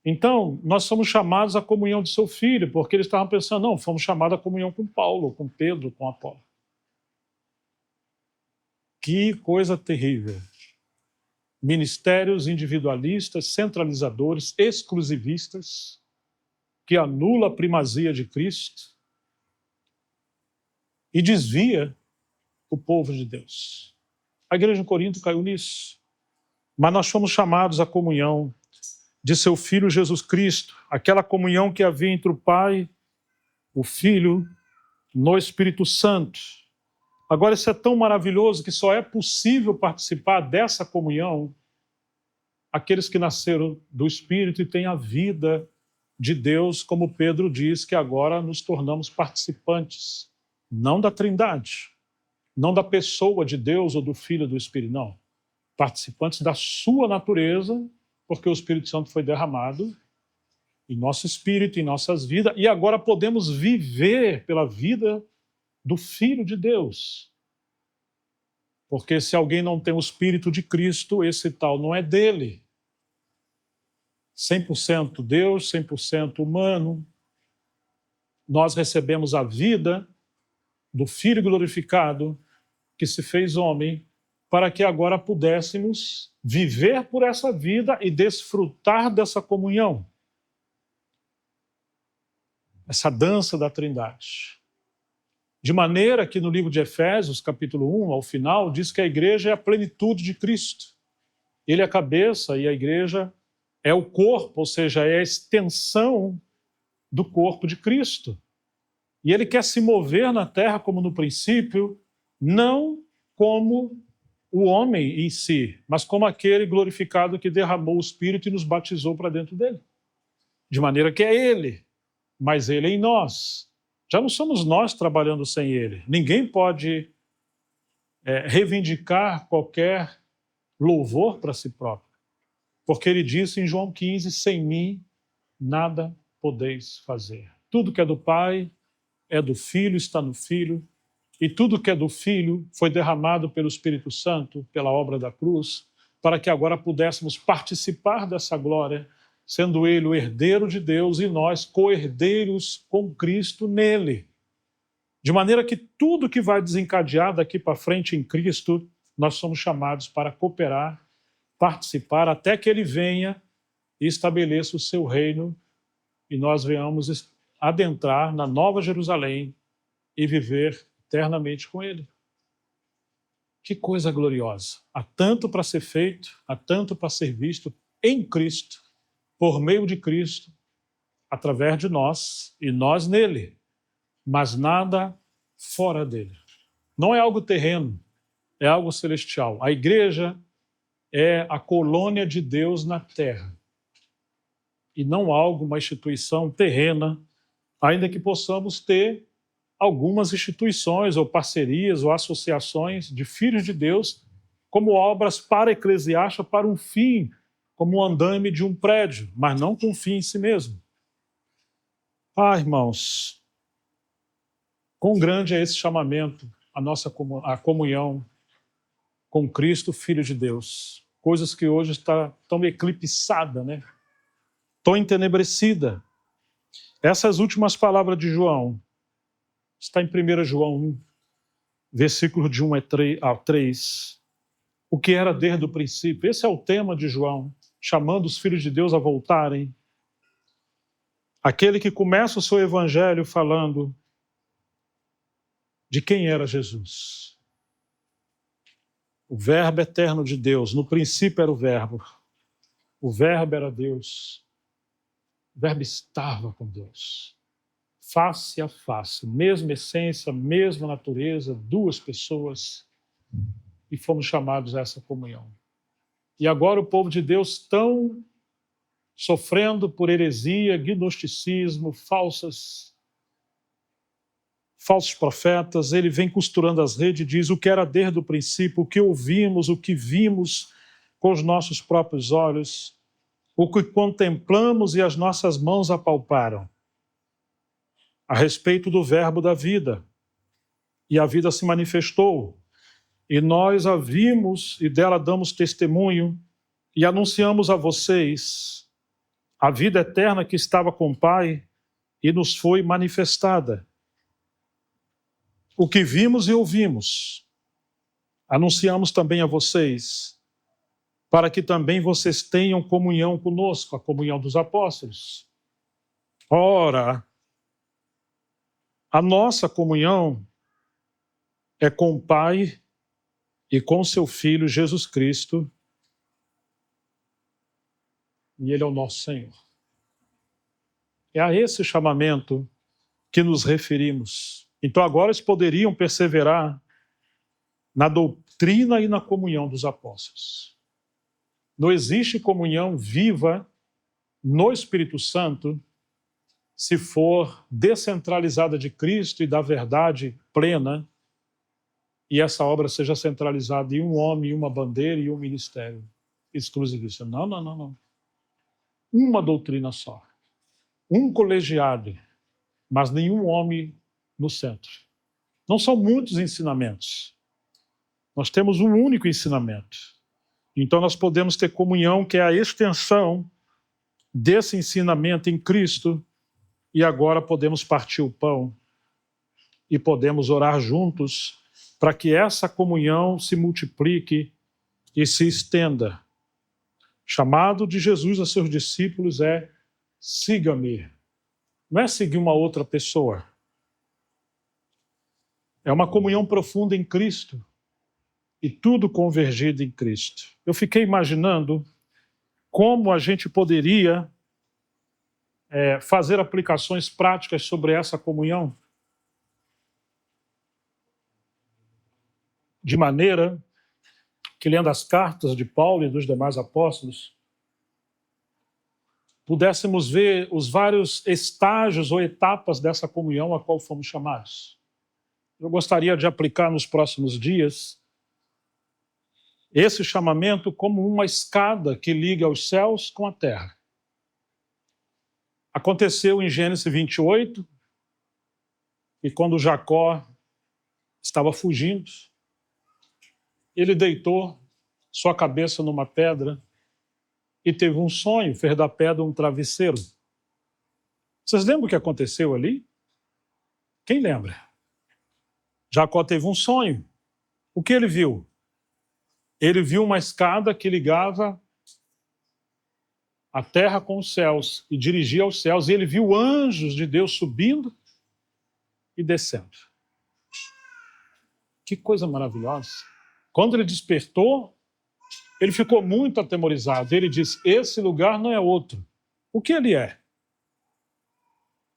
Então, nós somos chamados à comunhão de seu filho, porque eles estavam pensando, não, fomos chamados à comunhão com Paulo, com Pedro, com Apolo. Que coisa terrível. Ministérios individualistas, centralizadores, exclusivistas, que anula a primazia de Cristo e desvia o povo de Deus. A igreja de Corinto caiu nisso. Mas nós fomos chamados à comunhão de seu Filho Jesus Cristo, aquela comunhão que havia entre o Pai, o Filho, no Espírito Santo. Agora, isso é tão maravilhoso que só é possível participar dessa comunhão aqueles que nasceram do Espírito e têm a vida de Deus, como Pedro diz, que agora nos tornamos participantes, não da Trindade, não da pessoa de Deus ou do Filho do Espírito, não. Participantes da sua natureza, porque o Espírito Santo foi derramado em nosso espírito, em nossas vidas, e agora podemos viver pela vida do Filho de Deus. Porque se alguém não tem o Espírito de Cristo, esse tal não é dele. 100% Deus, 100% humano. Nós recebemos a vida do Filho glorificado, que se fez homem, para que agora pudéssemos viver por essa vida e desfrutar dessa comunhão. Essa dança da Trindade. De maneira que no livro de Efésios, capítulo 1, ao final, diz que a igreja é a plenitude de Cristo. Ele é a cabeça e a igreja é o corpo, ou seja, é a extensão do corpo de Cristo. E ele quer se mover na terra como no princípio, não como o homem em si, mas como aquele glorificado que derramou o Espírito e nos batizou para dentro dele. De maneira que é ele, mas ele em nós. Já não somos nós trabalhando sem ele. Ninguém pode reivindicar qualquer louvor para si próprio. Porque ele disse em João 15, sem mim nada podeis fazer. Tudo que é do Pai, é do Filho, está no Filho e tudo que é do Filho foi derramado pelo Espírito Santo, pela obra da cruz, para que agora pudéssemos participar dessa glória, sendo Ele o herdeiro de Deus e nós co-herdeiros com Cristo nele. De maneira que tudo que vai desencadear daqui para frente em Cristo, nós somos chamados para cooperar, participar, até que Ele venha e estabeleça o seu reino e nós venhamos adentrar na Nova Jerusalém e viver eternamente com Ele. Que coisa gloriosa! Há tanto para ser feito, há tanto para ser visto em Cristo, por meio de Cristo, através de nós e nós nele, mas nada fora dele. Não é algo terreno, é algo celestial. A igreja é a colônia de Deus na terra e não algo, uma instituição terrena, ainda que possamos ter algumas instituições ou parcerias ou associações de filhos de Deus como obras para eclesiásticas, para um fim, como o andaime de um prédio, mas não com um fim em si mesmo. Ah, irmãos, quão grande é esse chamamento, a comunhão com Cristo, Filho de Deus. Coisas que hoje está tão eclipsada, né? Tão entenebrecida. Essas últimas palavras de João, está em 1 João 1, versículo de 1 a 3. O que era desde o princípio. Esse é o tema de João, chamando os filhos de Deus a voltarem. Aquele que começa o seu evangelho falando de quem era Jesus. O verbo eterno de Deus. No princípio era o verbo. O verbo era Deus. O verbo estava com Deus. Face a face, mesma essência, mesma natureza, duas pessoas, e fomos chamados a essa comunhão. E agora o povo de Deus tão sofrendo por heresia, gnosticismo, falsos profetas, ele vem costurando as redes e diz o que era desde o princípio, o que ouvimos, o que vimos com os nossos próprios olhos, o que contemplamos e as nossas mãos apalparam. A respeito do verbo da vida. E a vida se manifestou. E nós a vimos e dela damos testemunho e anunciamos a vocês a vida eterna que estava com o Pai e nos foi manifestada. O que vimos e ouvimos, anunciamos também a vocês, para que também vocês tenham comunhão conosco, a comunhão dos apóstolos. Ora, a nossa comunhão é com o Pai e com seu Filho Jesus Cristo, e Ele é o nosso Senhor. É a esse chamamento que nos referimos. Então agora eles poderiam perseverar na doutrina e na comunhão dos apóstolos. Não existe comunhão viva no Espírito Santo se for descentralizada de Cristo e da verdade plena, e essa obra seja centralizada em um homem, uma bandeira e um ministério exclusivista. Não. Uma doutrina só. Um colegiado, mas nenhum homem no centro. Não são muitos ensinamentos. Nós temos um único ensinamento. Então nós podemos ter comunhão, que é a extensão desse ensinamento em Cristo, e agora podemos partir o pão e podemos orar juntos para que essa comunhão se multiplique e se estenda. Chamado de Jesus a seus discípulos é siga-me. Não é seguir uma outra pessoa. É uma comunhão profunda em Cristo e tudo convergido em Cristo. Eu fiquei imaginando como a gente poderia fazer aplicações práticas sobre essa comunhão, de maneira que, lendo as cartas de Paulo e dos demais apóstolos, pudéssemos ver os vários estágios ou etapas dessa comunhão a qual fomos chamados. Eu gostaria de aplicar nos próximos dias esse chamamento como uma escada que liga os céus com a terra. Aconteceu em Gênesis 28, e quando Jacó estava fugindo. Ele deitou sua cabeça numa pedra e teve um sonho, fez da pedra um travesseiro. Vocês lembram o que aconteceu ali? Quem lembra? Jacó teve um sonho. O que ele viu? Ele viu uma escada que ligava a terra com os céus e dirigia aos céus, e ele viu anjos de Deus subindo e descendo. Que coisa maravilhosa. Quando ele despertou, ele ficou muito atemorizado. Ele disse: esse lugar não é outro. O que ele é?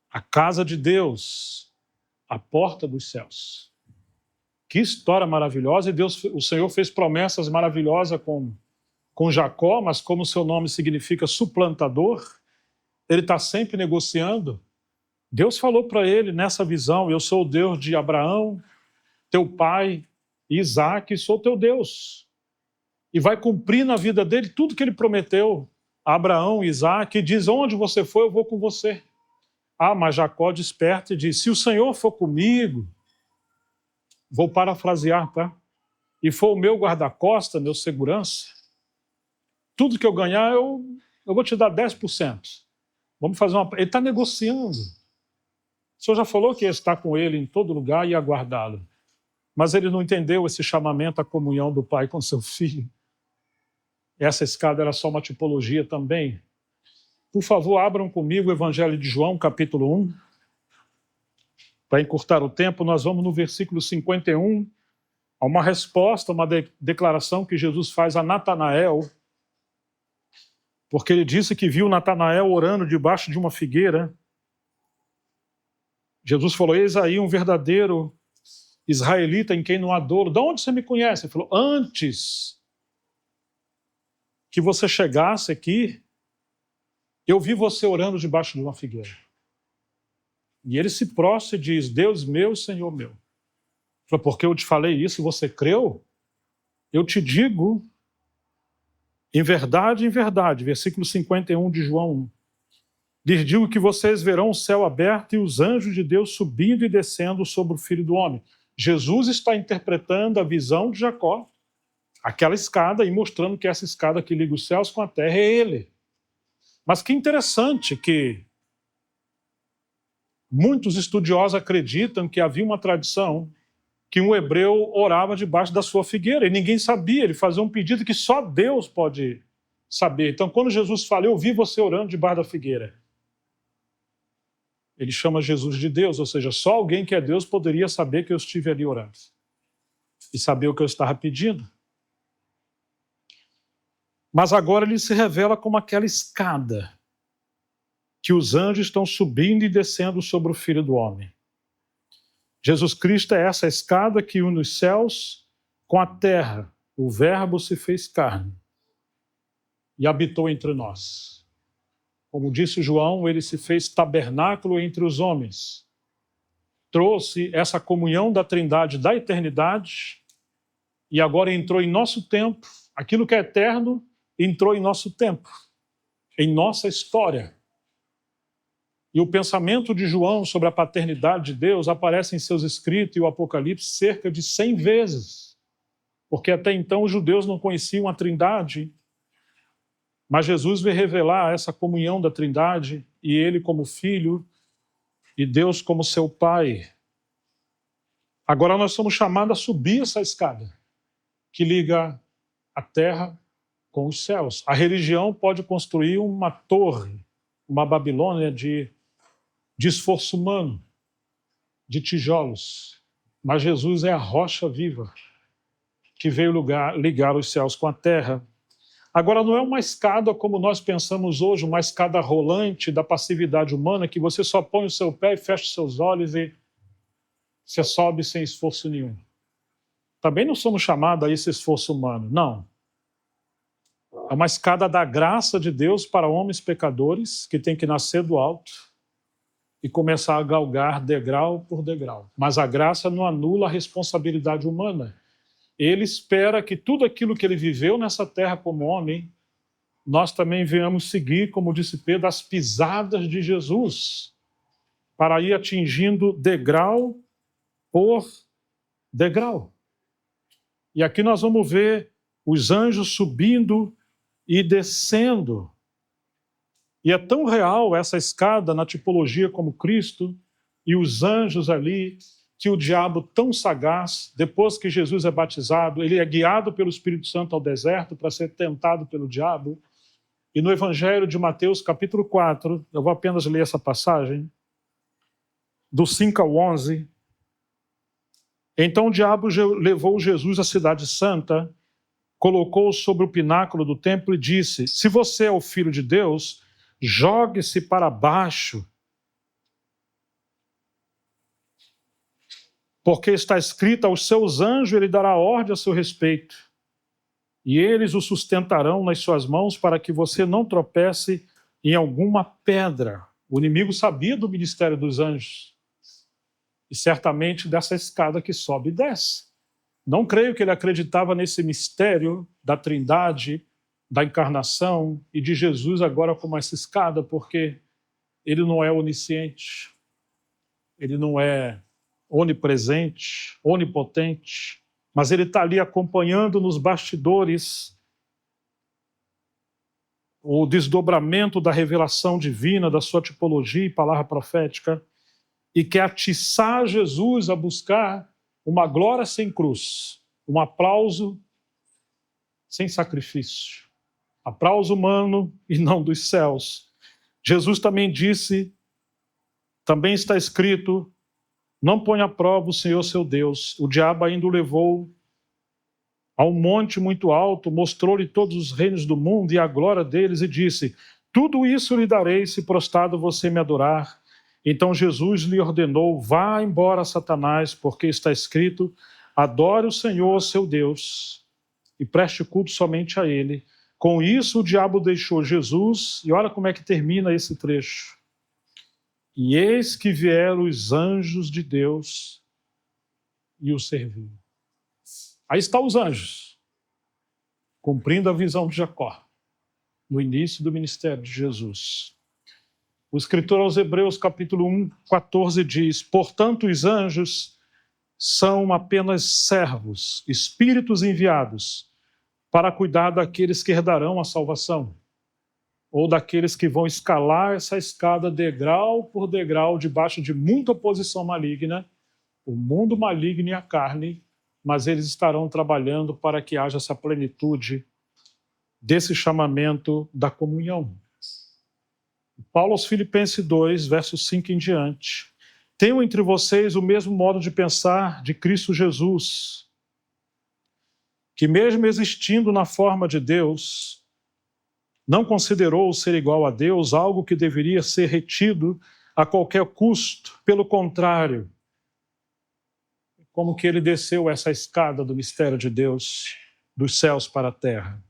A casa de Deus, a porta dos céus. Que história maravilhosa. E Deus, o Senhor fez promessas maravilhosas com Jacó, mas como seu nome significa suplantador, ele está sempre negociando. Deus falou para ele nessa visão: eu sou o Deus de Abraão, teu pai, e Isaac, sou teu Deus. E vai cumprir na vida dele tudo que ele prometeu a Abraão e Isaac, e diz: onde você for, eu vou com você. Ah, mas Jacó desperta e diz: se o Senhor for comigo, vou parafrasear, tá? E for o meu guarda-costa, meu segurança, tudo que eu ganhar, eu vou te dar 10%. Vamos fazer uma... Ele está negociando. O Senhor já falou que ia estar com ele em todo lugar e aguardá-lo. Mas ele não entendeu esse chamamento à comunhão do pai com seu filho. Essa escada era só uma tipologia também. Por favor, abram comigo o Evangelho de João, capítulo 1. Para encurtar o tempo, nós vamos no versículo 51, a uma resposta, uma declaração que Jesus faz a Natanael, porque ele disse que viu Natanael orando debaixo de uma figueira. Jesus falou: eis aí um verdadeiro israelita em quem não há dolo. De onde você me conhece? Ele falou: antes que você chegasse aqui, eu vi você orando debaixo de uma figueira. E ele se prostra e diz: Deus meu, Senhor meu. Ele falou: porque eu te falei isso e você creu? Eu te digo, em verdade, versículo 51 de João 1. Lhes digo que vocês verão o céu aberto e os anjos de Deus subindo e descendo sobre o Filho do Homem. Jesus está interpretando a visão de Jacó, aquela escada, e mostrando que essa escada que liga os céus com a terra é ele. Mas que interessante que muitos estudiosos acreditam que havia uma tradição que um hebreu orava debaixo da sua figueira, e ninguém sabia. Ele fazia um pedido que só Deus pode saber. Então, quando Jesus fala: eu vi você orando debaixo da figueira, ele chama Jesus de Deus, ou seja, só alguém que é Deus poderia saber que eu estive ali orando e saber o que eu estava pedindo. Mas agora ele se revela como aquela escada que os anjos estão subindo e descendo sobre o Filho do Homem. Jesus Cristo é essa escada que une os céus com a terra. O Verbo se fez carne e habitou entre nós. Como disse João, ele se fez tabernáculo entre os homens. Trouxe essa comunhão da Trindade da eternidade e agora entrou em nosso tempo. Aquilo que é eterno entrou em nosso tempo, em nossa história. E o pensamento de João sobre a paternidade de Deus aparece em seus escritos e o Apocalipse cerca de 100 vezes. Porque até então os judeus não conheciam a Trindade. Mas Jesus veio revelar essa comunhão da Trindade, e ele como filho, e Deus como seu pai. Agora nós somos chamados a subir essa escada, que liga a terra com os céus. A religião pode construir uma torre, uma Babilônia de esforço humano, de tijolos. Mas Jesus é a rocha viva, que veio ligar os céus com a terra. Agora, não é uma escada como nós pensamos hoje, uma escada rolante da passividade humana, que você só põe o seu pé e fecha os seus olhos e você sobe sem esforço nenhum. Também não somos chamados a esse esforço humano, não. É uma escada da graça de Deus para homens pecadores que tem que nascer do alto e começar a galgar degrau por degrau. Mas a graça não anula a responsabilidade humana. Ele espera que tudo aquilo que ele viveu nessa terra como homem, nós também venhamos seguir, como disse Pedro, as pisadas de Jesus, para ir atingindo degrau por degrau. E aqui nós vamos ver os anjos subindo e descendo. E é tão real essa escada na tipologia como Cristo e os anjos ali, que o diabo tão sagaz, depois que Jesus é batizado, ele é guiado pelo Espírito Santo ao deserto para ser tentado pelo diabo. E no Evangelho de Mateus, capítulo 4, eu vou apenas ler essa passagem, do 5 ao 11. Então o diabo levou Jesus à cidade santa, colocou-o sobre o pináculo do templo e disse: se você é o Filho de Deus, jogue-se para baixo, porque está escrito: aos seus anjos ele dará ordem a seu respeito, e eles o sustentarão nas suas mãos para que você não tropece em alguma pedra. O inimigo sabia do ministério dos anjos, e certamente dessa escada que sobe e desce. Não creio que ele acreditava nesse mistério da Trindade, da encarnação e de Jesus agora como essa escada, porque ele não é onisciente, ele não é onipresente, onipotente, mas ele está ali acompanhando nos bastidores o desdobramento da revelação divina, da sua tipologia e palavra profética, e quer atiçar Jesus a buscar uma glória sem cruz, um aplauso sem sacrifício, aplauso humano e não dos céus. Jesus também disse, também está escrito: não ponha à prova o Senhor seu Deus. O diabo ainda o levou a um monte muito alto, mostrou-lhe todos os reinos do mundo e a glória deles, e disse: tudo isso lhe darei se prostrado você me adorar. Então Jesus lhe ordenou: vá embora, Satanás, porque está escrito: adore o Senhor seu Deus e preste culto somente a ele. Com isso o diabo deixou Jesus, e olha como é que termina esse trecho: e eis que vieram os anjos de Deus e o serviram. Aí estão os anjos, cumprindo a visão de Jacó, no início do ministério de Jesus. O escritor aos Hebreus, capítulo 1, 14, diz: portanto, os anjos são apenas servos, espíritos enviados para cuidar daqueles que herdarão a salvação, ou daqueles que vão escalar essa escada degrau por degrau, debaixo de muita oposição maligna, o mundo maligno e a carne, mas eles estarão trabalhando para que haja essa plenitude desse chamamento da comunhão. Paulo aos Filipenses 2, versos 5 em diante: tenham entre vocês o mesmo modo de pensar de Cristo Jesus, que mesmo existindo na forma de Deus, não considerou o ser igual a Deus algo que deveria ser retido a qualquer custo. Pelo contrário, como que ele desceu essa escada do mistério de Deus, dos céus para a terra.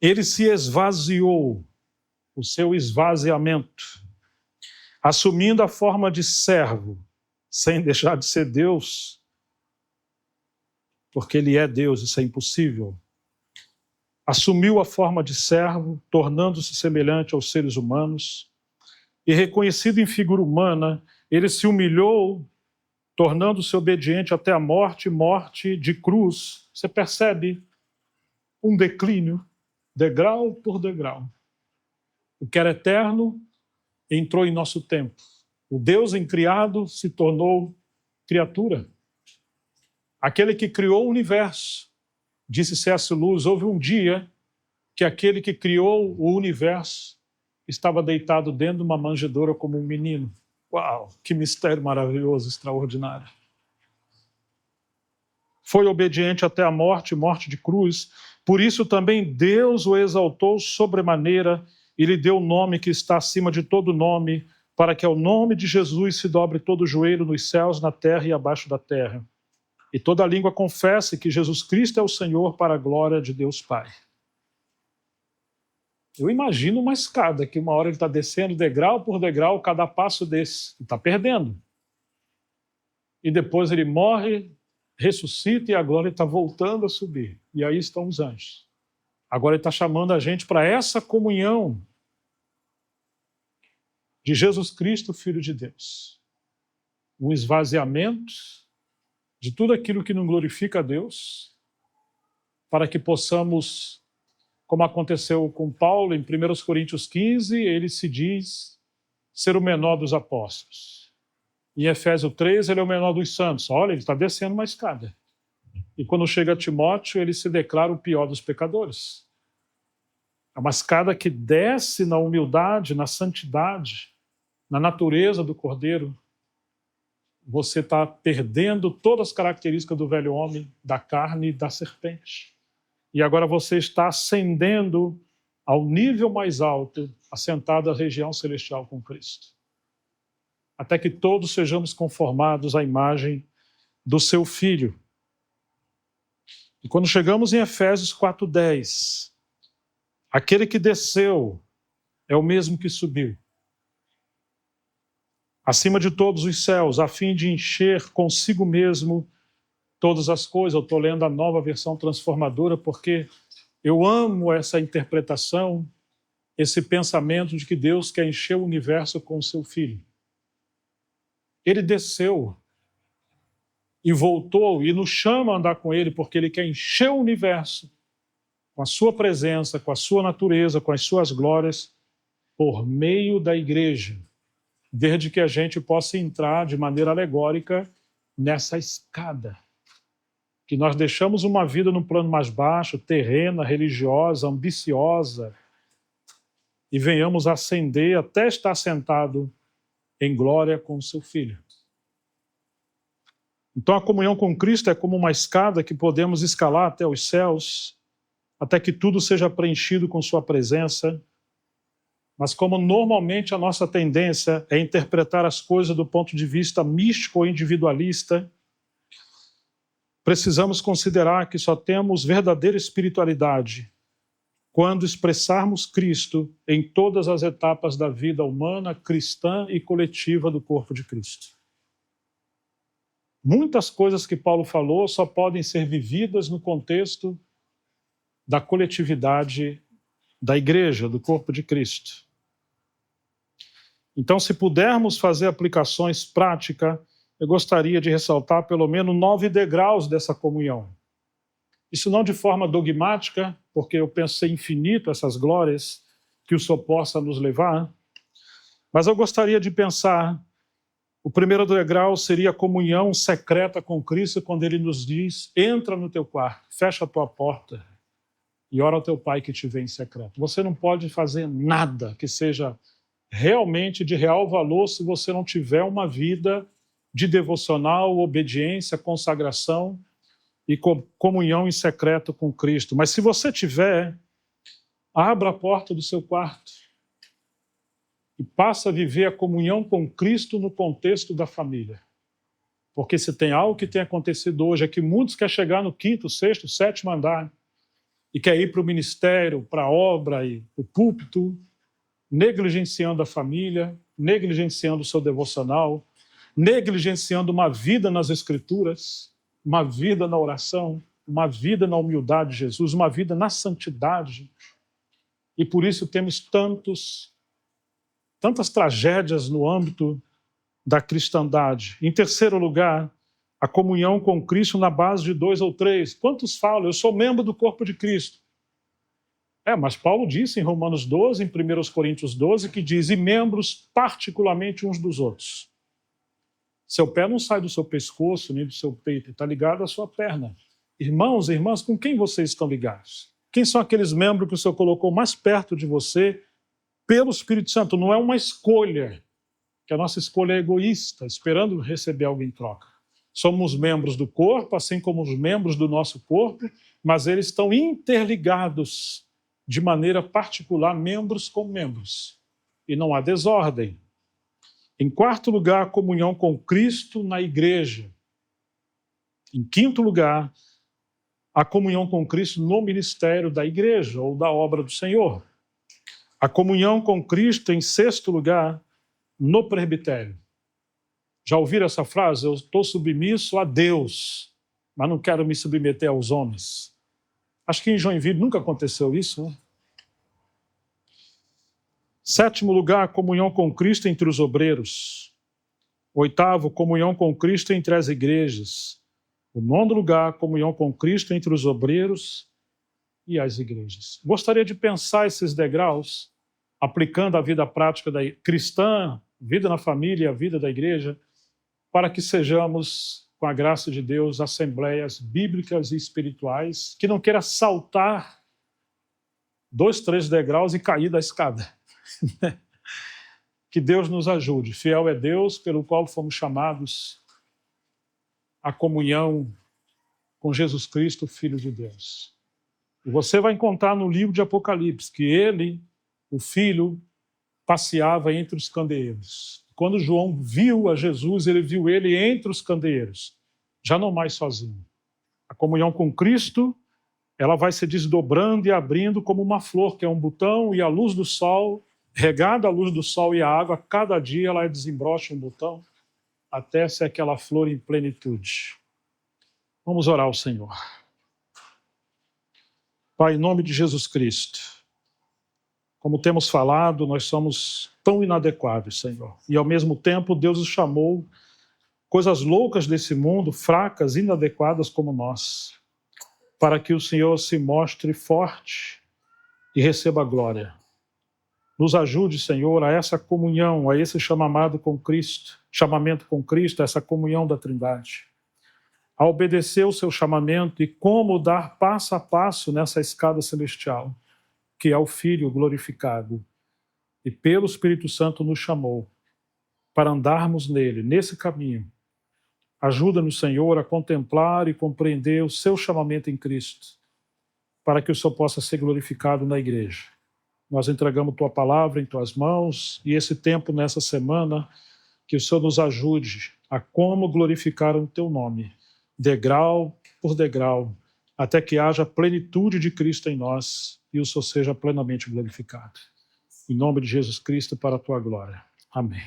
Ele se esvaziou, o seu esvaziamento, assumindo a forma de servo, sem deixar de ser Deus, porque ele é Deus, isso é impossível. Assumiu a forma de servo, tornando-se semelhante aos seres humanos, e reconhecido em figura humana, ele se humilhou, tornando-se obediente até a morte, morte de cruz. Você percebe um declínio, degrau por degrau. O que era eterno entrou em nosso tempo. O Deus incriado se tornou criatura. Aquele que criou o universo, disse C.S. Lewis, houve um dia que aquele que criou o universo estava deitado dentro de uma manjedoura como um menino. Uau, que mistério maravilhoso, extraordinário. Foi obediente até a morte, morte de cruz. Por isso também Deus o exaltou sobremaneira e lhe deu o nome que está acima de todo nome, para que ao nome de Jesus se dobre todo o joelho nos céus, na terra e abaixo da terra. E toda língua confesse que Jesus Cristo é o Senhor, para a glória de Deus Pai. Eu imagino uma escada que uma hora ele está descendo degrau por degrau, cada passo desse, está perdendo. E depois ele morre, ressuscita e agora ele está voltando a subir. E aí estão os anjos. Agora ele está chamando a gente para essa comunhão de Jesus Cristo, Filho de Deus. Um esvaziamento de tudo aquilo que não glorifica a Deus, para que possamos, como aconteceu com Paulo em 1 Coríntios 15, ele se diz ser o menor dos apóstolos. Em Efésios 3, ele é o menor dos santos. Olha, ele está descendo uma escada. E quando chega a Timóteo, ele se declara o pior dos pecadores. É uma escada que desce na humildade, na santidade, na natureza do Cordeiro. Você está perdendo todas as características do velho homem, da carne e da serpente. E agora você está ascendendo ao nível mais alto, assentado à região celestial com Cristo. Até que todos sejamos conformados à imagem do seu Filho. E quando chegamos em Efésios 4:10, aquele que desceu é o mesmo que subiu acima de todos os céus, a fim de encher consigo mesmo todas as coisas. Eu estou lendo a Nova Versão Transformadora porque eu amo essa interpretação, esse pensamento de que Deus quer encher o universo com o seu Filho. Ele desceu e voltou e nos chama a andar com ele porque ele quer encher o universo com a sua presença, com a sua natureza, com as suas glórias, por meio da igreja, desde que a gente possa entrar de maneira alegórica nessa escada, que nós deixamos uma vida no plano mais baixo, terrena, religiosa, ambiciosa, e venhamos ascender até estar sentado em glória com o seu Filho. Então a comunhão com Cristo é como uma escada que podemos escalar até os céus, até que tudo seja preenchido com sua presença. Mas como normalmente a nossa tendência é interpretar as coisas do ponto de vista místico ou individualista, precisamos considerar que só temos verdadeira espiritualidade quando expressarmos Cristo em todas as etapas da vida humana, cristã e coletiva do corpo de Cristo. Muitas coisas que Paulo falou só podem ser vividas no contexto da coletividade da igreja, do corpo de Cristo. Então, se pudermos fazer aplicações práticas, eu gostaria de ressaltar pelo menos 9 degraus dessa comunhão. Isso não de forma dogmática, porque eu penso ser infinito essas glórias que o Senhor possa nos levar, mas eu gostaria de pensar, o primeiro degrau seria a comunhão secreta com Cristo, quando Ele nos diz, entra no teu quarto, fecha a tua porta e ora ao teu Pai que te vê em secreto. Você não pode fazer nada que seja realmente de real valor se você não tiver uma vida de devocional, obediência, consagração e comunhão em secreto com Cristo. Mas se você tiver, abra a porta do seu quarto e passa a viver a comunhão com Cristo no contexto da família. Porque se tem algo que tem acontecido hoje é que muitos querem chegar no 5º, 6º, 7º andar e quer ir para o ministério, para a obra e para o púlpito, negligenciando a família, negligenciando o seu devocional, negligenciando uma vida nas Escrituras, uma vida na oração, uma vida na humildade de Jesus, uma vida na santidade. E por isso temos tantas tragédias no âmbito da cristandade. Em terceiro lugar, a comunhão com Cristo na base de 2 ou 3. Quantos falam, eu sou membro do corpo de Cristo? Mas Paulo disse em Romanos 12, em 1 Coríntios 12, que diz, e membros particularmente uns dos outros. Seu pé não sai do seu pescoço, nem do seu peito, está ligado à sua perna. Irmãos e irmãs, com quem vocês estão ligados? Quem são aqueles membros que o Senhor colocou mais perto de você pelo Espírito Santo? Não é uma escolha, que a nossa escolha é egoísta, esperando receber algo em troca. Somos membros do corpo, assim como os membros do nosso corpo, mas eles estão interligados de maneira particular, membros com membros. E não há desordem. Em quarto lugar, a comunhão com Cristo na igreja. Em quinto lugar, a comunhão com Cristo no ministério da igreja ou da obra do Senhor. A comunhão com Cristo, em sexto lugar, no presbitério. Já ouviram essa frase? Eu estou submisso a Deus, mas não quero me submeter aos homens. Acho que em Joinville nunca aconteceu isso, né? Sétimo lugar, comunhão com Cristo entre os obreiros. Oitavo, comunhão com Cristo entre as igrejas. O nono lugar, a comunhão com Cristo entre os obreiros e as igrejas. Gostaria de pensar esses degraus, aplicando a vida prática da cristã, vida na família, a vida da igreja, para que sejamos, com a graça de Deus, assembleias bíblicas e espirituais, que não queira saltar 2, 3 degraus e cair da escada. Que Deus nos ajude. Fiel é Deus, pelo qual fomos chamados à comunhão com Jesus Cristo, Filho de Deus. E você vai encontrar no livro de Apocalipse que ele, o Filho, passeava entre os candeeiros. Quando João viu a Jesus, ele viu ele entre os candeeiros, já não mais sozinho. A comunhão com Cristo, ela vai se desdobrando e abrindo como uma flor, que é um botão, e a luz do sol, regada a luz do sol e a água, cada dia ela desembrocha um botão, até ser aquela flor em plenitude. Vamos orar ao Senhor. Pai, em nome de Jesus Cristo, como temos falado, nós somos tão inadequados, Senhor. E ao mesmo tempo, Deus nos chamou coisas loucas desse mundo, fracas, inadequadas como nós, para que o Senhor se mostre forte e receba a glória. Nos ajude, Senhor, a essa comunhão, a esse chamamento com Cristo, essa comunhão da Trindade. A obedecer o seu chamamento e como dar passo a passo nessa escada celestial, que é o Filho glorificado. E pelo Espírito Santo nos chamou para andarmos nele, nesse caminho. Ajuda-nos, Senhor, a contemplar e compreender o seu chamamento em Cristo, para que o Senhor possa ser glorificado na igreja. Nós entregamos Tua palavra em Tuas mãos e esse tempo nessa semana, que o Senhor nos ajude a como glorificar o Teu nome, degrau por degrau, até que haja plenitude de Cristo em nós e o Senhor seja plenamente glorificado. Em nome de Jesus Cristo, para a Tua glória. Amém.